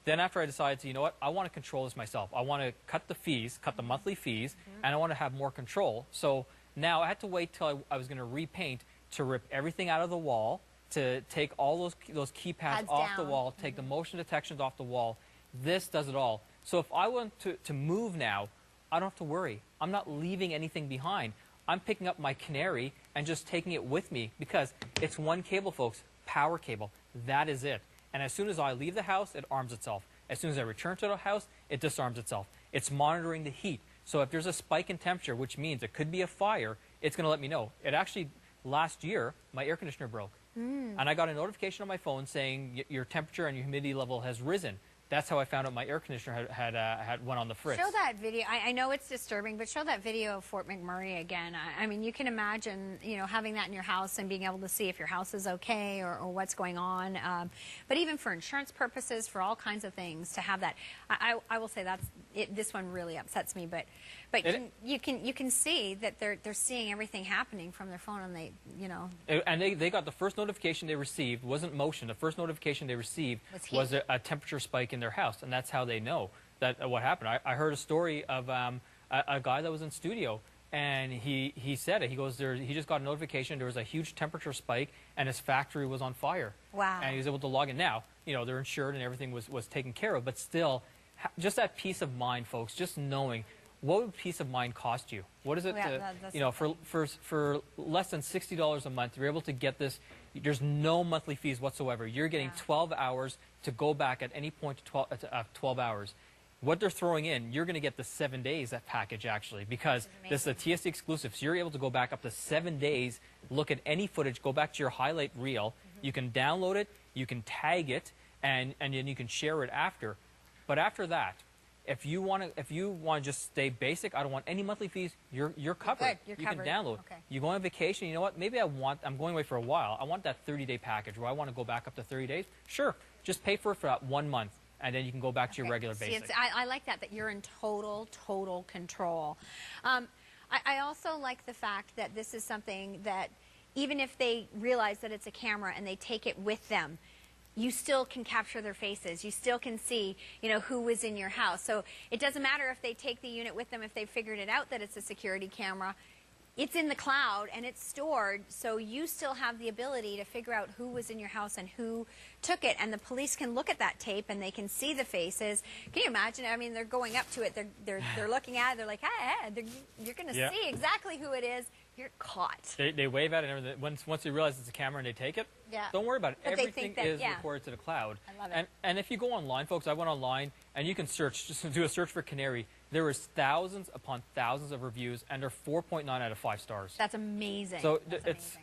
Then after I decided, you know what, I want to control this myself. I want to cut the fees, cut the monthly fees, and I want to have more control. So now I had to wait till I was going to repaint to rip everything out of the wall, to take all those keypads off the wall, take the motion detections off the wall. This does it all. So if I want to move now, I don't have to worry. I'm not leaving anything behind. I'm picking up my Canary and just taking it with me because it's one cable, folks, power cable. That is it. And as soon as I leave the house, it arms itself. As soon as I return to the house, it disarms itself. It's monitoring the heat. So if there's a spike in temperature, which means it could be a fire, it's going to let me know. It actually, last year, my air conditioner broke. And I got a notification on my phone saying your temperature and your humidity level has risen. That's how I found out my air conditioner had went on the fritz. Show that video. I know it's disturbing, but show that video of Fort McMurray again. I mean, you can imagine, you know, having that in your house and being able to see if your house is okay or what's going on. But even for insurance purposes, for all kinds of things, to have that, I will say that's it. This one really upsets me, but you can see that they're seeing everything happening from their phone, and they, you know. And they got the first notification they received wasn't motion. The first notification they received was a temperature spike in their house, and that's how they know that what happened. I heard a story of a guy that was in studio, and he said it. He goes there. He just got a notification. There was a huge temperature spike, and his factory was on fire. Wow! And he was able to log in. Now, you know, they're insured and everything was taken care of, but still, just that peace of mind, folks. Just knowing. What would peace of mind cost you? What is it you know, for less than $60 a month, you're able to get this. There's no monthly fees whatsoever. You're getting 12 hours to go back at any point to 12 hours. What they're throwing in, you're going to get the 7 days, that package actually, because this is a TSC exclusive. So you're able to go back up to 7 days, look at any footage, go back to your highlight reel. You can download it, you can tag it, and then you can share it after. But after that, if you want to just stay basic, I don't want any monthly fees. You're covered. You're you covered. can download. Okay. You go on vacation. You know what? Maybe I'm going away for a while. I want that 30-day package where I want to go back up to 30 days. Sure, just pay for it for that 1 month, and then you can go back to your regular basic. I like that you're in total control. I also like the fact that this is something that even if they realize that it's a camera and they take it with them, you still can capture their faces. You still can see, you know, who was in your house. So it doesn't matter if they take the unit with them, if they've figured it out that it's a security camera. It's in the cloud and it's stored, so you still have the ability to figure out who was in your house and who took it. And the police can look at that tape and they can see the faces. Can you imagine? I mean, they're going up to it. They're looking at it. They're like, hey, you're going to see exactly who it is. You're caught. They wave at it and everything. Once you realize it's a camera and they take it, don't worry about it. But everything is recorded to the cloud. I love it. And if you go online, folks, I went online and you can search, just do a search for Canary. There is thousands upon thousands of reviews, and they're 4.9 out of 5 stars. That's amazing. So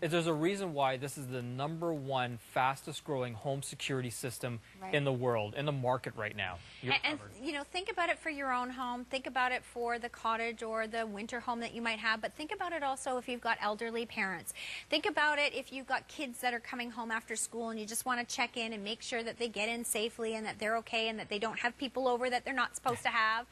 there's a reason why this is the #1 fastest growing home security system in the world, in the market right now. And you know, think about it for your own home. Think about it for the cottage or the winter home that you might have. But think about it also if you've got elderly parents. Think about it if you've got kids that are coming home after school and you just want to check in and make sure that they get in safely and that they're okay and that they don't have people over that they're not supposed to have.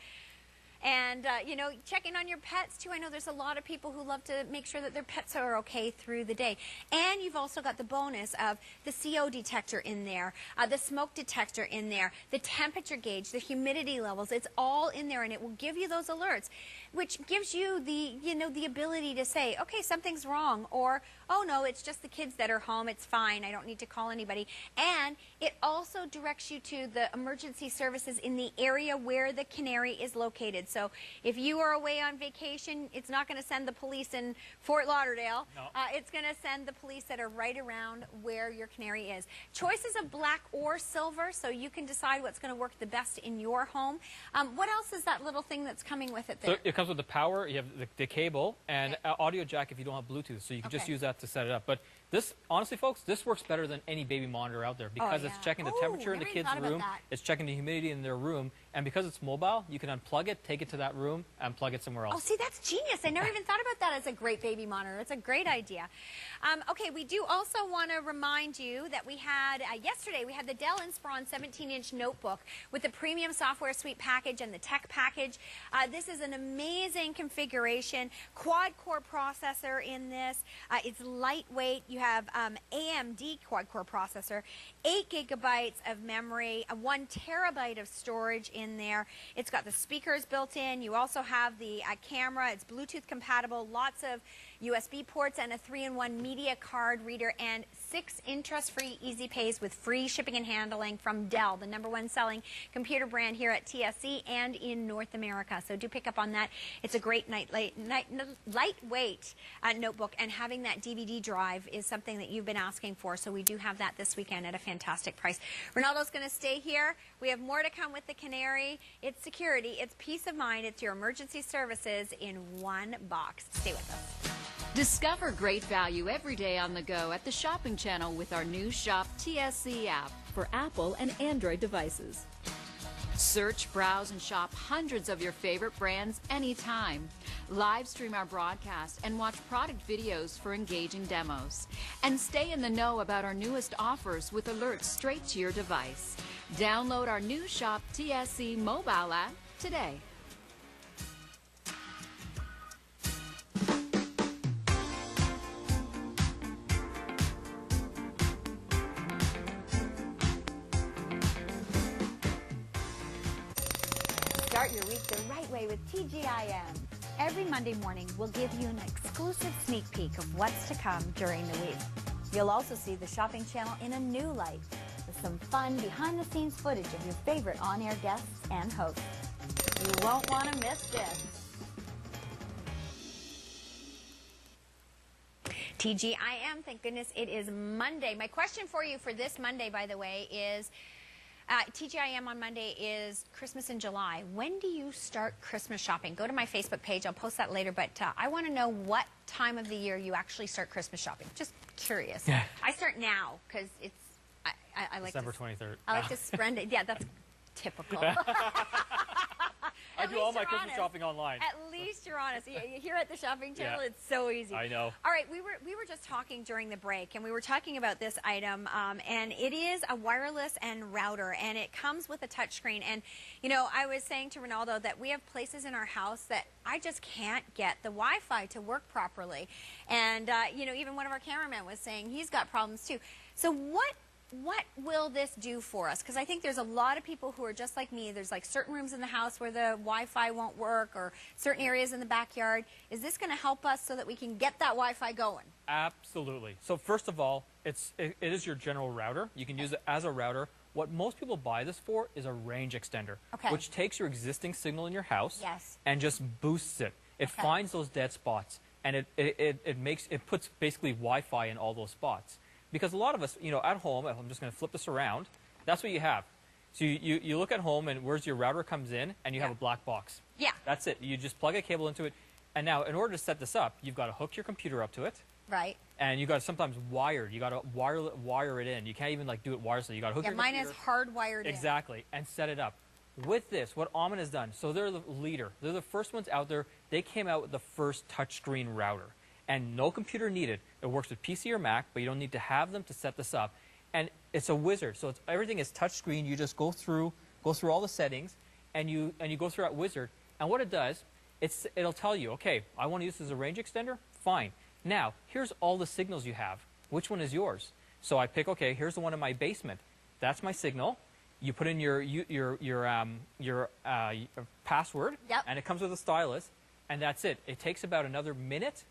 And, you know, checking on your pets, too. I know there's a lot of people who love to make sure that their pets are okay through the day. And you've also got the bonus of the CO detector in there, the smoke detector in there, the temperature gauge, the humidity levels. It's all in there, and it will give you those alerts. which gives you the, the ability to say, okay, something's wrong, or, oh no, it's just the kids that are home, it's fine, I don't need to call anybody. And it also directs you to the emergency services in the area where the Canary is located. So if you are away on vacation, it's not going to send the police in Fort Lauderdale. No. It's going to send the police that are right around where your Canary is. Choices of black or silver, so you can decide what's going to work the best in your home. What else is that little thing that's coming with it there? So it comes with the power, you have the cable, and audio jack if you don't have Bluetooth, so you can just use that to set it up. But this, honestly, folks, this works better than any baby monitor out there because it's checking the temperature in the kids' room, it's checking the humidity in their room, and because it's mobile, you can unplug it, take it to that room, and plug it somewhere else. Oh, see, that's genius. I never even thought about that as a great baby monitor. It's a great idea. Okay, we do also want to remind you that we had, yesterday, we had the Dell Inspiron 17-inch notebook with the premium software suite package and the tech package. This is an amazing configuration, quad-core processor in this. It's lightweight. You have AMD quad-core processor, 8 gigabytes of memory, 1 terabyte of storage in there. It's got the speakers built in. You also have the camera. It's Bluetooth compatible, lots of USB ports, and a 3-in-1 media card reader, and 6 interest-free easy pays with free shipping and handling from Dell, the #1 selling computer brand here at TSC and in North America. So do pick up on that. It's a great lightweight notebook, and having that DVD drive is something that you've been asking for. So we do have that this weekend at a fantastic price. Ronaldo's going to stay here. We have more to come with the Canary. It's security, it's peace of mind, it's your emergency services in one box. Stay with us. Discover great value every day on the go at the Shopping Channel with our new Shop TSC app for Apple and Android devices. Search, browse, and shop hundreds of your favorite brands anytime. Live stream our broadcast and watch product videos for engaging demos. And stay in the know about our newest offers with alerts straight to your device. Download our new Shop TSC mobile app today. Start your week the right way with TGIM. Every Monday morning, we'll give you an exclusive sneak peek of what's to come during the week. You'll also see the Shopping Channel in a new light with some fun behind-the-scenes footage of your favorite on-air guests and hosts. You won't want to miss this. TGIM, thank goodness it is Monday. My question for you for this Monday, by the way, is TGIM on Monday is Christmas in July. When do you start Christmas shopping? Go to my Facebook page. I'll post that later, but I want to know what time of the year you actually start Christmas shopping. Just curious. Yeah. I start now because it's I like December 23rd. I like to spend it. Yeah, that's typical. I do all my Christmas shopping online. At least you're honest. Here at the Shopping Channel, it's so easy. I know. All right, we were just talking during the break, and we were talking about this item, and it is a wireless and router, and it comes with a touchscreen. And, you know, I was saying to Ronaldo that we have places in our house that I just can't get the Wi-Fi to work properly. And, you know, even one of our cameramen was saying he's got problems too. So what will this do for us? Because I think there's a lot of people who are just like me. There's like certain rooms in the house where the Wi-Fi won't work, or certain areas in the backyard. Is this going to help us so that we can get that Wi-Fi going? Absolutely. So first of all, it is your general router. You can use it as a router. What most people buy this for is a range extender, which takes your existing signal in your house and just boosts it. It finds those dead spots, and it puts basically Wi-Fi in all those spots. Because a lot of us, you know, at home, I'm just going to flip this around, that's what you have. So you look at home, and where's your router comes in, and you have a black box. Yeah. That's it. You just plug a cable into it. And now, in order to set this up, you've got to hook your computer up to it. Right. And you got to sometimes wire. You got to wire it in. You can't even like do it wirelessly. You got to hook your computer. Mine is hardwired in. Exactly. And set it up. With this, what Alman has done, so they're the leader. They're the first ones out there. They came out with the first touchscreen router. And no computer needed. It works with PC or Mac, but you don't need to have them to set this up. And it's a wizard. So everything is touchscreen. You just go through all the settings, and you go through that wizard. And what it does, it'll tell you, okay, I want to use this as a range extender. Fine. Now here's all the signals you have. Which one is yours? So I pick, okay, here's the one in my basement. That's my signal. You put in your password, and it comes with a stylus. and that's it. It takes about another minute,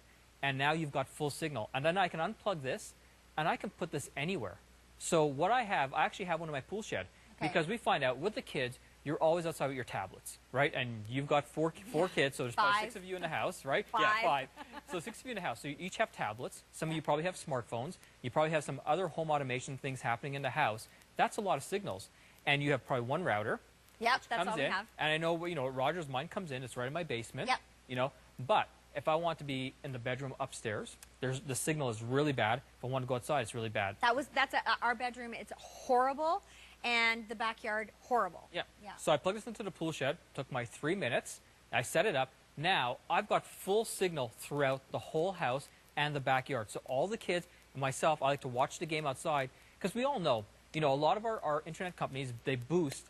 and now you've got full signal. And then I can unplug this, and I can put this anywhere. So what I actually have one in my pool shed, because we find out with the kids, you're always outside with your tablets, right? And you've got four kids, so there's probably 6 of you in the house, right? 5. Yeah, 5. So 6 of you in the house. So you each have tablets. Some of you probably have smartphones. You probably have some other home automation things happening in the house. That's a lot of signals. And you have probably one router. Yep, that's all we in, have. And I know, Roger's mine comes in. It's right in my basement. Yep. But if I want to be in the bedroom upstairs, the signal is really bad. If I want to go outside, it's really bad. That's our bedroom. It's horrible. And the backyard, horrible. Yeah. So I plugged this into the pool shed. Took my 3 minutes. I set it up. Now I've got full signal throughout the whole house and the backyard. So all the kids and myself, I like to watch the game outside because we all know, a lot of our internet companies, they boast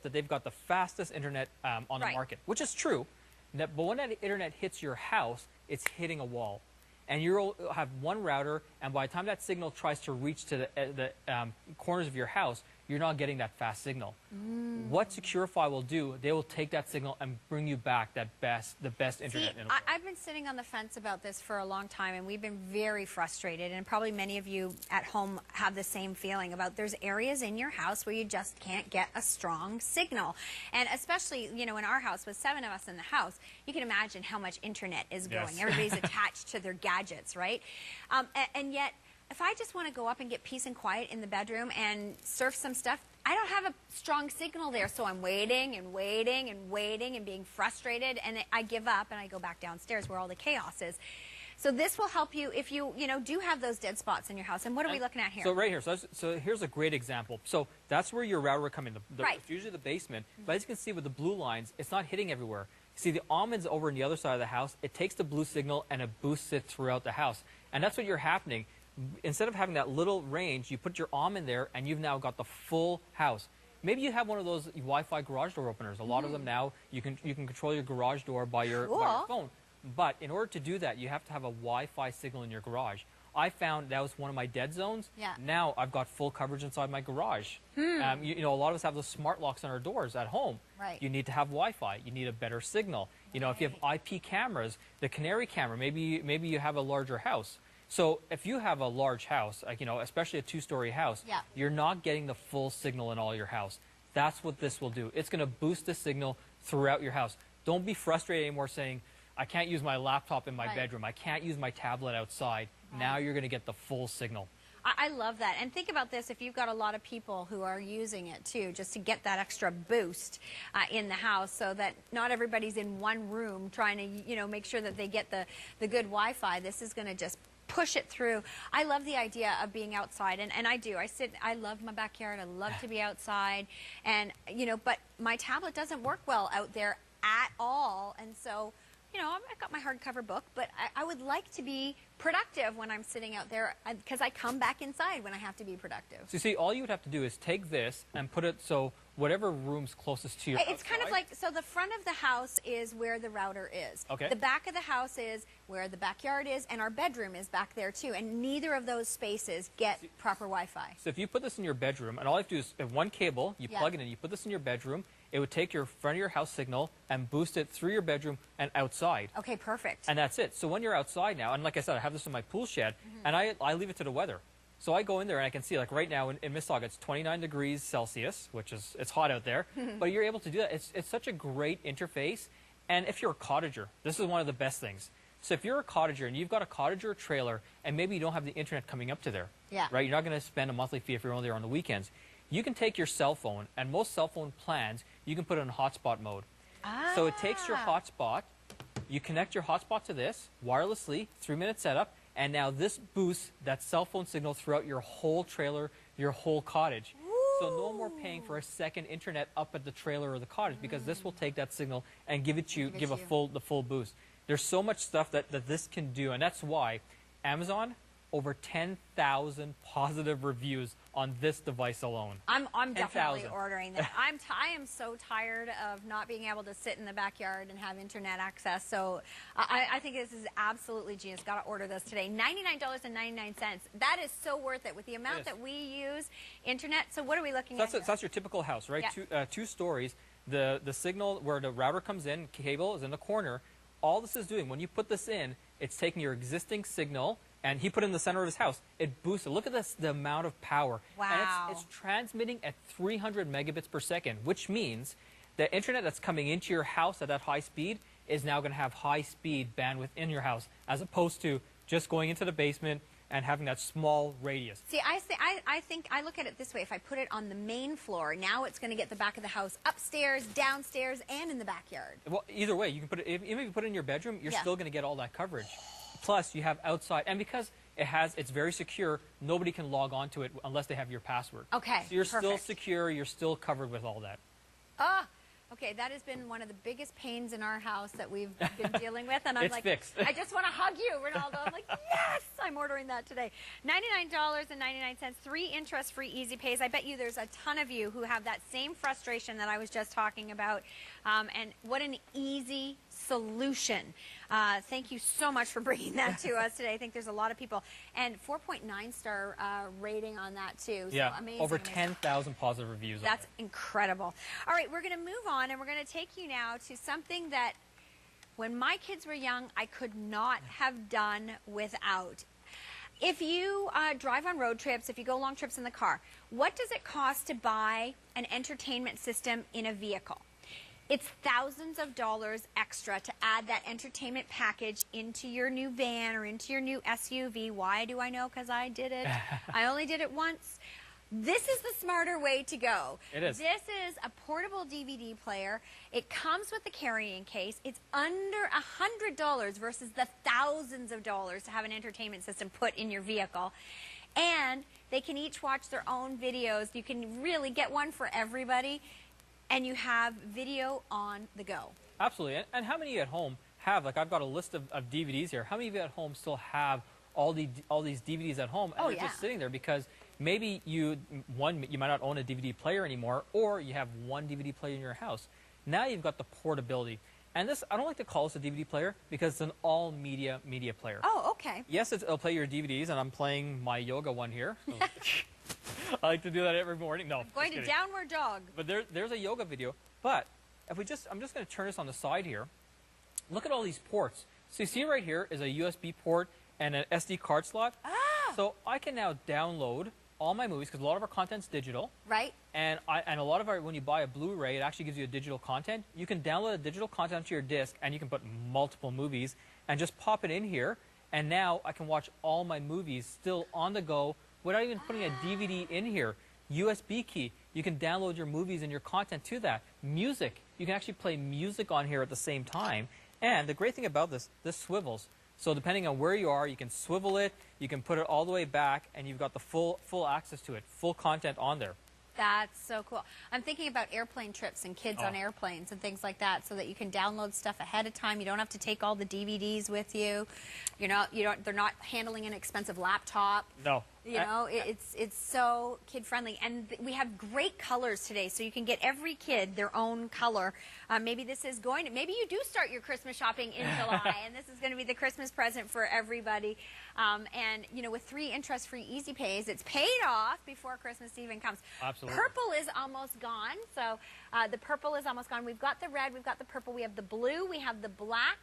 that they've got the fastest internet on the market, which is true. But when that internet hits your house, it's hitting a wall. And you'll have one router, and by the time that signal tries to reach to the corners of your house, you're not getting that fast signal. What Securifi will do, they will take that signal and bring you back the best internet in the world. I've been sitting on the fence about this for a long time, and we've been very frustrated, and probably many of you at home have the same feeling about there's areas in your house where you just can't get a strong signal. And especially, in our house, with 7 of us in the house, you can imagine how much internet is going. Yes. Everybody's attached to their gadgets, right? And yet, if I just want to go up and get peace and quiet in the bedroom and surf some stuff, I don't have a strong signal there, so I'm waiting and waiting and waiting and being frustrated, and I give up and I go back downstairs where all the chaos is. So this will help you if you do have those dead spots in your house. And what are we looking at here? So right here, so here's a great example. So that's where your router would come in. Right. It's usually the basement, but as you can see with the blue lines, it's not hitting everywhere. See, the almonds over on the other side of the house, it takes the blue signal and it boosts it throughout the house. And that's what you're happening. Instead of having that little range, you put your almond there, and you've now got the full house. Maybe you have one of those Wi-Fi garage door openers. A lot of them now, you can control your garage door by your phone. But in order to do that, you have to have a Wi-Fi signal in your garage. I found that was one of my dead zones. Yeah. Now I've got full coverage inside my garage. A lot of us have those smart locks on our doors at home. Right. You need to have Wi-Fi. You need a better signal. If you have IP cameras, the Canary camera, maybe you have a larger house. So if you have a large house, especially a 2-story house, you're not getting the full signal in all your house. That's what this will do. It's going to boost the signal throughout your house. Don't be frustrated anymore saying, I can't use my laptop in my bedroom. I can't use my tablet outside. Now you're going to get the full signal. I love that. And think about this, if you've got a lot of people who are using it too, just to get that extra boost in the house so that not everybody's in one room trying to, make sure that they get the good Wi-Fi. This is going to just push it through. I love the idea of being outside, and I do. I love my backyard. I love to be outside, and but my tablet doesn't work well out there at all, and so I've got my hardcover book, but I would like to be productive when I'm sitting out there because I come back inside when I have to be productive. So you see, all you would have to do is take this and put it so whatever room's closest to your It's kind of like, so the front of the house is where the router is. Okay. The back of the house is where the backyard is, and our bedroom is back there too, and neither of those spaces get proper Wi-Fi. So if you put this in your bedroom, and all you have to do is have one cable, you plug it in, you put this in your bedroom, it would take your front of your house signal and boost it through your bedroom and outside. Okay, perfect. And that's it. So when you're outside now, and like I said, I have this in my pool shed, and I leave it to the weather. So I go in there and I can see, like right now in Mississauga, it's 29 degrees Celsius, which is, it's hot out there, but you're able to do that. It's such a great interface. And if you're a cottager, this is one of the best things. So if you're a cottager and you've got a cottage or a trailer, and maybe you don't have the internet coming up to there, right? You're not going to spend a monthly fee if you're only there on the weekends. You can take your cell phone, and most cell phone plans, you can put it in hotspot mode. So it takes your hotspot, you connect your hotspot to this wirelessly, 3-minute setup, and now this boosts that cell phone signal throughout your whole trailer, your whole cottage. So no more paying for a second internet up at the trailer or the cottage, because this will take that signal and give the full boost. There's so much stuff that this can do, and that's why Amazon, over 10,000 positive reviews on this device alone. I'm definitely ordering that. I am so tired of not being able to sit in the backyard and have internet access. So I think this is absolutely genius. Got to order this today. $99.99. That is so worth it with the amount that we use internet. So what are we looking at? So that's your typical house, right? Two stories. The signal where the router comes in, cable is in the corner. all this is doing, when you put this in, it's taking your existing signal, and he put it in the center of his house. It boosts it. Look at this, the amount of power. Wow. And it's transmitting at 300 megabits per second, which means the internet that's coming into your house at that high speed is now going to have high-speed bandwidth in your house, as opposed to just going into the basement and having that small radius. See, I think I look at it this way. If I put it on the main floor, now it's going to get the back of the house upstairs, downstairs, and in the backyard. Well, either way, you can put it, even if you put it in your bedroom, you're Yeah. still going to get all that coverage. Plus, you have outside, and because it's very secure, nobody can log on to it unless they have your password. Okay, So you're still perfect. secure, you're still covered with all that. Ah, okay, that has been one of the biggest pains in our house that we've been dealing with, and I'm It's like, fixed. I just want to hug you, Ronaldo. I'm like, yes, I'm ordering that today. $99.99, 3 interest-free easy pays. I bet you there's a ton of you who have that same frustration that I was just talking about, and what an easy solution. Thank you so much for bringing that to us today. I think there's a lot of people, and 4.9-star rating on that too. So Yeah, amazing, over amazing. 10,000 positive reviews. That's incredible. All right, we're going to move on, and we're going to take you now to something that when my kids were young, I could not have done without. If you drive on road trips, if you go long trips in the car, what does it cost to buy an entertainment system in a vehicle? It's thousands of dollars extra to add that entertainment package into your new van or into your new SUV. Why do I know? Because I did it. I only did it once. This is the smarter way to go. It is. This is a portable DVD player. It comes with the carrying case. It's under $100 versus the thousands of dollars to have an entertainment system put in your vehicle. And they can each watch their own videos. You can really get one for everybody. And you have video on the go. Absolutely. And how many of you at home have, like I've got a list of DVDs here, how many of you at home still have all these DVDs at home, and Oh, they're yeah. just sitting there because maybe you might not own a DVD player anymore, or you have one DVD player in your house. Now you've got the portability. And this, I don't like to call this a DVD player because it's an all media player. Oh, okay. Yes, it'll play your DVDs, and I'm playing my yoga one here. So I like to do that every morning. No, Going just to kidding. downward dog. But there's a yoga video. But if I'm just going to turn this on the side here. Look at all these ports. So you see right here is a USB port and an SD card slot. Ah. So I can now download all my movies because a lot of our content's digital. Right? And a lot of our, when you buy a Blu-ray, it actually gives you a digital content. You can download a digital content to your disc, and you can put multiple movies and just pop it in here. And now I can watch all my movies still on the go without even putting a DVD in here. USB key, you can download your movies and your content to that. Music, you can actually play music on here at the same time. And the great thing about this swivels. So depending on where you are, you can swivel it, you can put it all the way back, and you've got the full access to it, full content on there. That's so cool. I'm thinking about airplane trips and kids on airplanes and things like that, so that you can download stuff ahead of time. You don't have to take all the DVDs with you. They're not handling an expensive laptop. No. It's so kid friendly, and we have great colors today, so you can get every kid their own color. Maybe you do start your Christmas shopping in July, and this is going to be the Christmas present for everybody. With 3 interest-free easy pays, it's paid off before Christmas even comes. Absolutely. Purple is almost gone, so the purple is almost gone. We've got the red, we've got the purple, we have the blue, we have the black.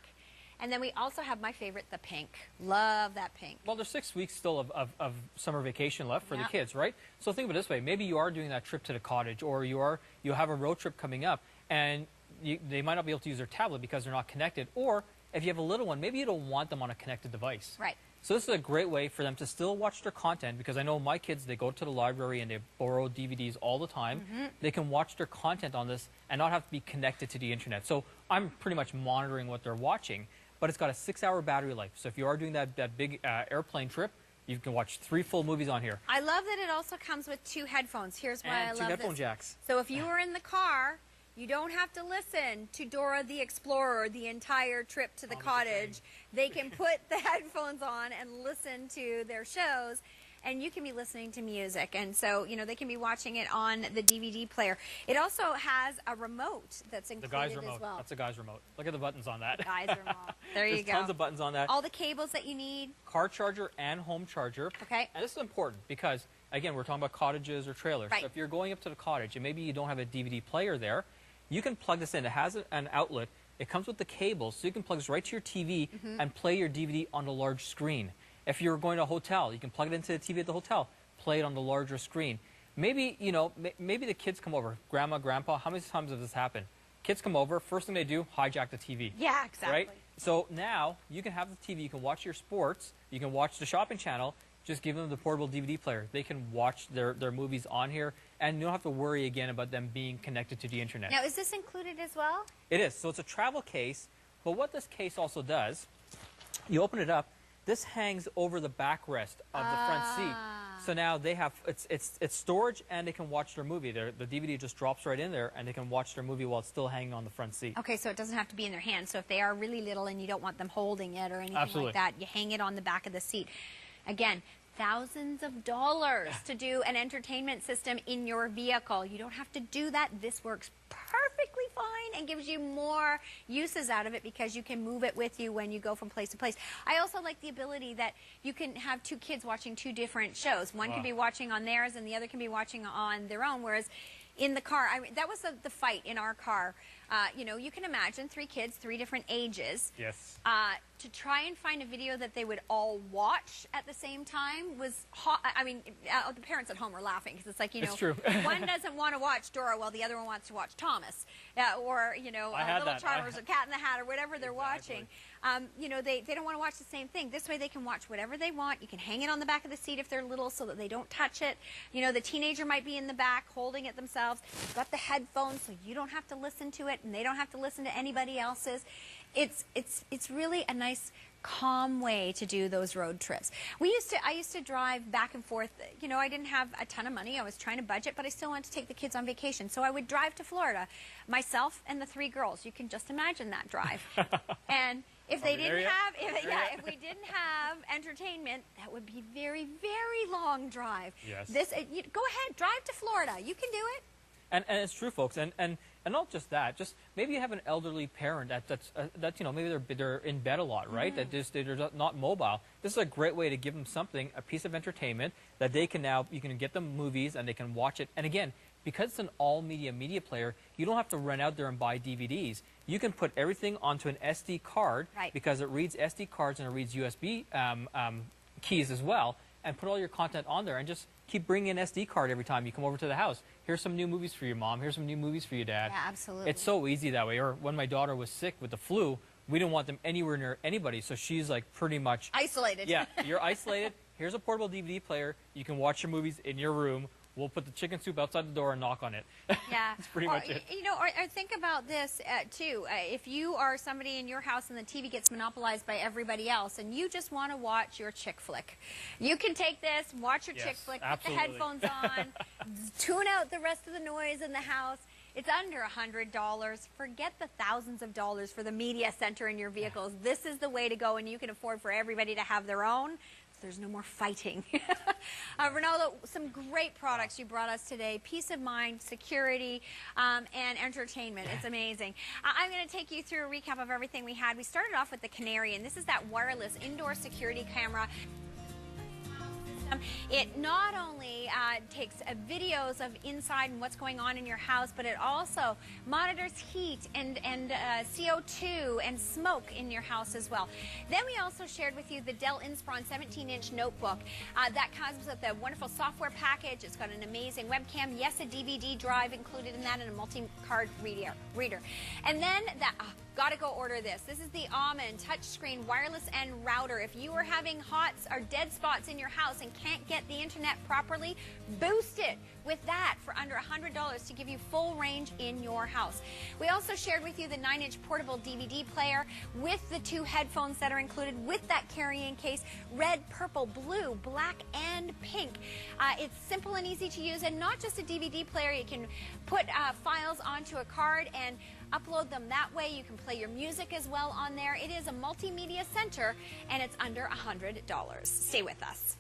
And then we also have my favorite, the pink. Love that pink. Well, there's 6 weeks still of summer vacation left for the Yep. kids, right? So think of it this way. Maybe you are doing that trip to the cottage, or you have a road trip coming up, and they might not be able to use their tablet because they're not connected. Or if you have a little one, maybe you don't want them on a connected device. Right. So this is a great way for them to still watch their content, because I know my kids, they go to the library and they borrow DVDs all the time. Mm-hmm. They can watch their content on this and not have to be connected to the internet. So I'm pretty much monitoring what they're watching. But it's got a 6-hour battery life. So if you are doing that big airplane trip, you can watch 3 full movies on here. I love that it also comes with 2 headphones. Here's why And I 2 love headphone this. jacks. So if you are in the car, you don't have to listen to Dora the Explorer the entire trip to the cottage. They can put the headphones on and listen to their shows, and you can be listening to music. And so, they can be watching it on the DVD player. It also has a remote that's The included guy's remote. as well. That's a guy's remote. Look at the buttons on that. Guy's remote. There you There's go. tons of buttons on that. All the cables that you need. Car charger and home charger. Okay. And this is important because, again, we're talking about cottages or trailers. Right. So if you're going up to the cottage and maybe you don't have a DVD player there, you can plug this in. It has an outlet It comes with the cable, so you can plug this right to your TV and play your DVD on the large screen. If you're going to a hotel, you can plug it into the TV at the hotel, play it on the larger screen. Maybe, you know, maybe the kids come over, grandma, grandpa, how many times has this happened? Kids come over, first thing they do, hijack the TV. Yeah, exactly. Right? So now you can have the TV, you can watch your sports, you can watch the shopping channel, just give them the portable DVD player. They can watch their movies on here, and you don't have to worry again about them being connected to the internet. Now, is this included as well? It is. So it's a travel case, but what this case also does, you open it up, this hangs over the backrest of the front seat. So now they have, it's storage, and they can watch their movie. The DVD just drops right in there, and they can watch their movie while it's still hanging on the front seat. Okay, so it doesn't have to be in their hands. So if they are really little and you don't want them holding it or anything Absolutely. like that, you hang it on the back of the seat. Again, thousands of dollars to do an entertainment system in your vehicle. You don't have to do that. This works perfectly fine and gives you more uses out of it because you can move it with you when you go from place to place. I also like the ability that you can have two kids watching two different shows. One can be watching on theirs and the other can be watching on their own, whereas in the car, that was the fight in our car. You know, you can imagine 3 kids, 3 different ages. Yes. To try and find a video that they would all watch at the same time was hot. I mean, the parents at home are laughing because it's like, you know, It's true. one doesn't want to watch Dora while the other one wants to watch Thomas. Or, you know, Little Charmers or Cat in the Hat or whatever they're watching. You know, they don't want to watch the same thing. This way they can watch whatever they want. You can hang it on the back of the seat if they're little so that they don't touch it. You know, the teenager might be in the back holding it themselves. You've got the headphones so you don't have to listen to it and they don't have to listen to anybody else's. It's really a nice calm way to do those road trips. I used to drive back and forth. You know, I didn't have a ton of money. I was trying to budget, but I still wanted to take the kids on vacation. So I would drive to Florida, myself and the 3 girls. You can just imagine that drive. And if they didn't have, if we didn't have entertainment, that would be very, very long drive. Yes. Go ahead, drive to Florida. You can do it. And it's true, folks, and not just that. Just maybe you have an elderly parent that you know, maybe they're in bed a lot, right? They're not mobile. This is a great way to give them something, a piece of entertainment that they can now. You can get them movies and they can watch it. And again, because it's an all-media media player, you don't have to run out there and buy DVDs. You can put everything onto an SD card because it reads SD cards and it reads USB keys as well, and put all your content on there and just keep bringing an SD card every time you come over to the house. Here's some new movies for your mom. Here's some new movies for your dad. Yeah, absolutely. It's so easy that way. Or when my daughter was sick with the flu, we didn't want them anywhere near anybody, so she's like pretty much isolated. Yeah, you're isolated. Here's a portable DVD player. You can watch your movies in your room. We'll put the chicken soup outside the door and knock on it. Yeah. That's pretty much it. You know, or think about this, too. If you are somebody in your house and the TV gets monopolized by everybody else and you just want to watch your chick flick, you can take this, watch your chick flick, absolutely. put the headphones on, tune out the rest of the noise in the house. It's under $100. Forget the thousands of dollars for the media center in your vehicles. This is the way to go, and you can afford for everybody to have their own. There's no more fighting. Ronaldo, some great products you brought us today. Peace of mind, security, and entertainment. It's amazing. I'm going to take you through a recap of everything we had. We started off with the Canary, and this is that wireless indoor security camera. It not only takes videos of inside and what's going on in your house, but it also monitors heat and CO2 and smoke in your house as well. Then we also shared with you the Dell Inspiron 17-inch notebook. That comes with a wonderful software package. It's got an amazing webcam. Yes, a DVD drive included in that and a multi-card reader. And then got to go order this. This is the Almond touchscreen wireless and router. If you are having hots or dead spots in your house and can't get the internet properly, boost it with that for under $100 to give you full range in your house. We also shared with you the 9-inch portable DVD player with the 2 headphones that are included with that carrying case, red, purple, blue, black, and pink. It's simple and easy to use, and not just a DVD player. You can put files onto a card and upload them that way. You can play your music as well on there. It is a multimedia center, and it's under $100. Stay with us.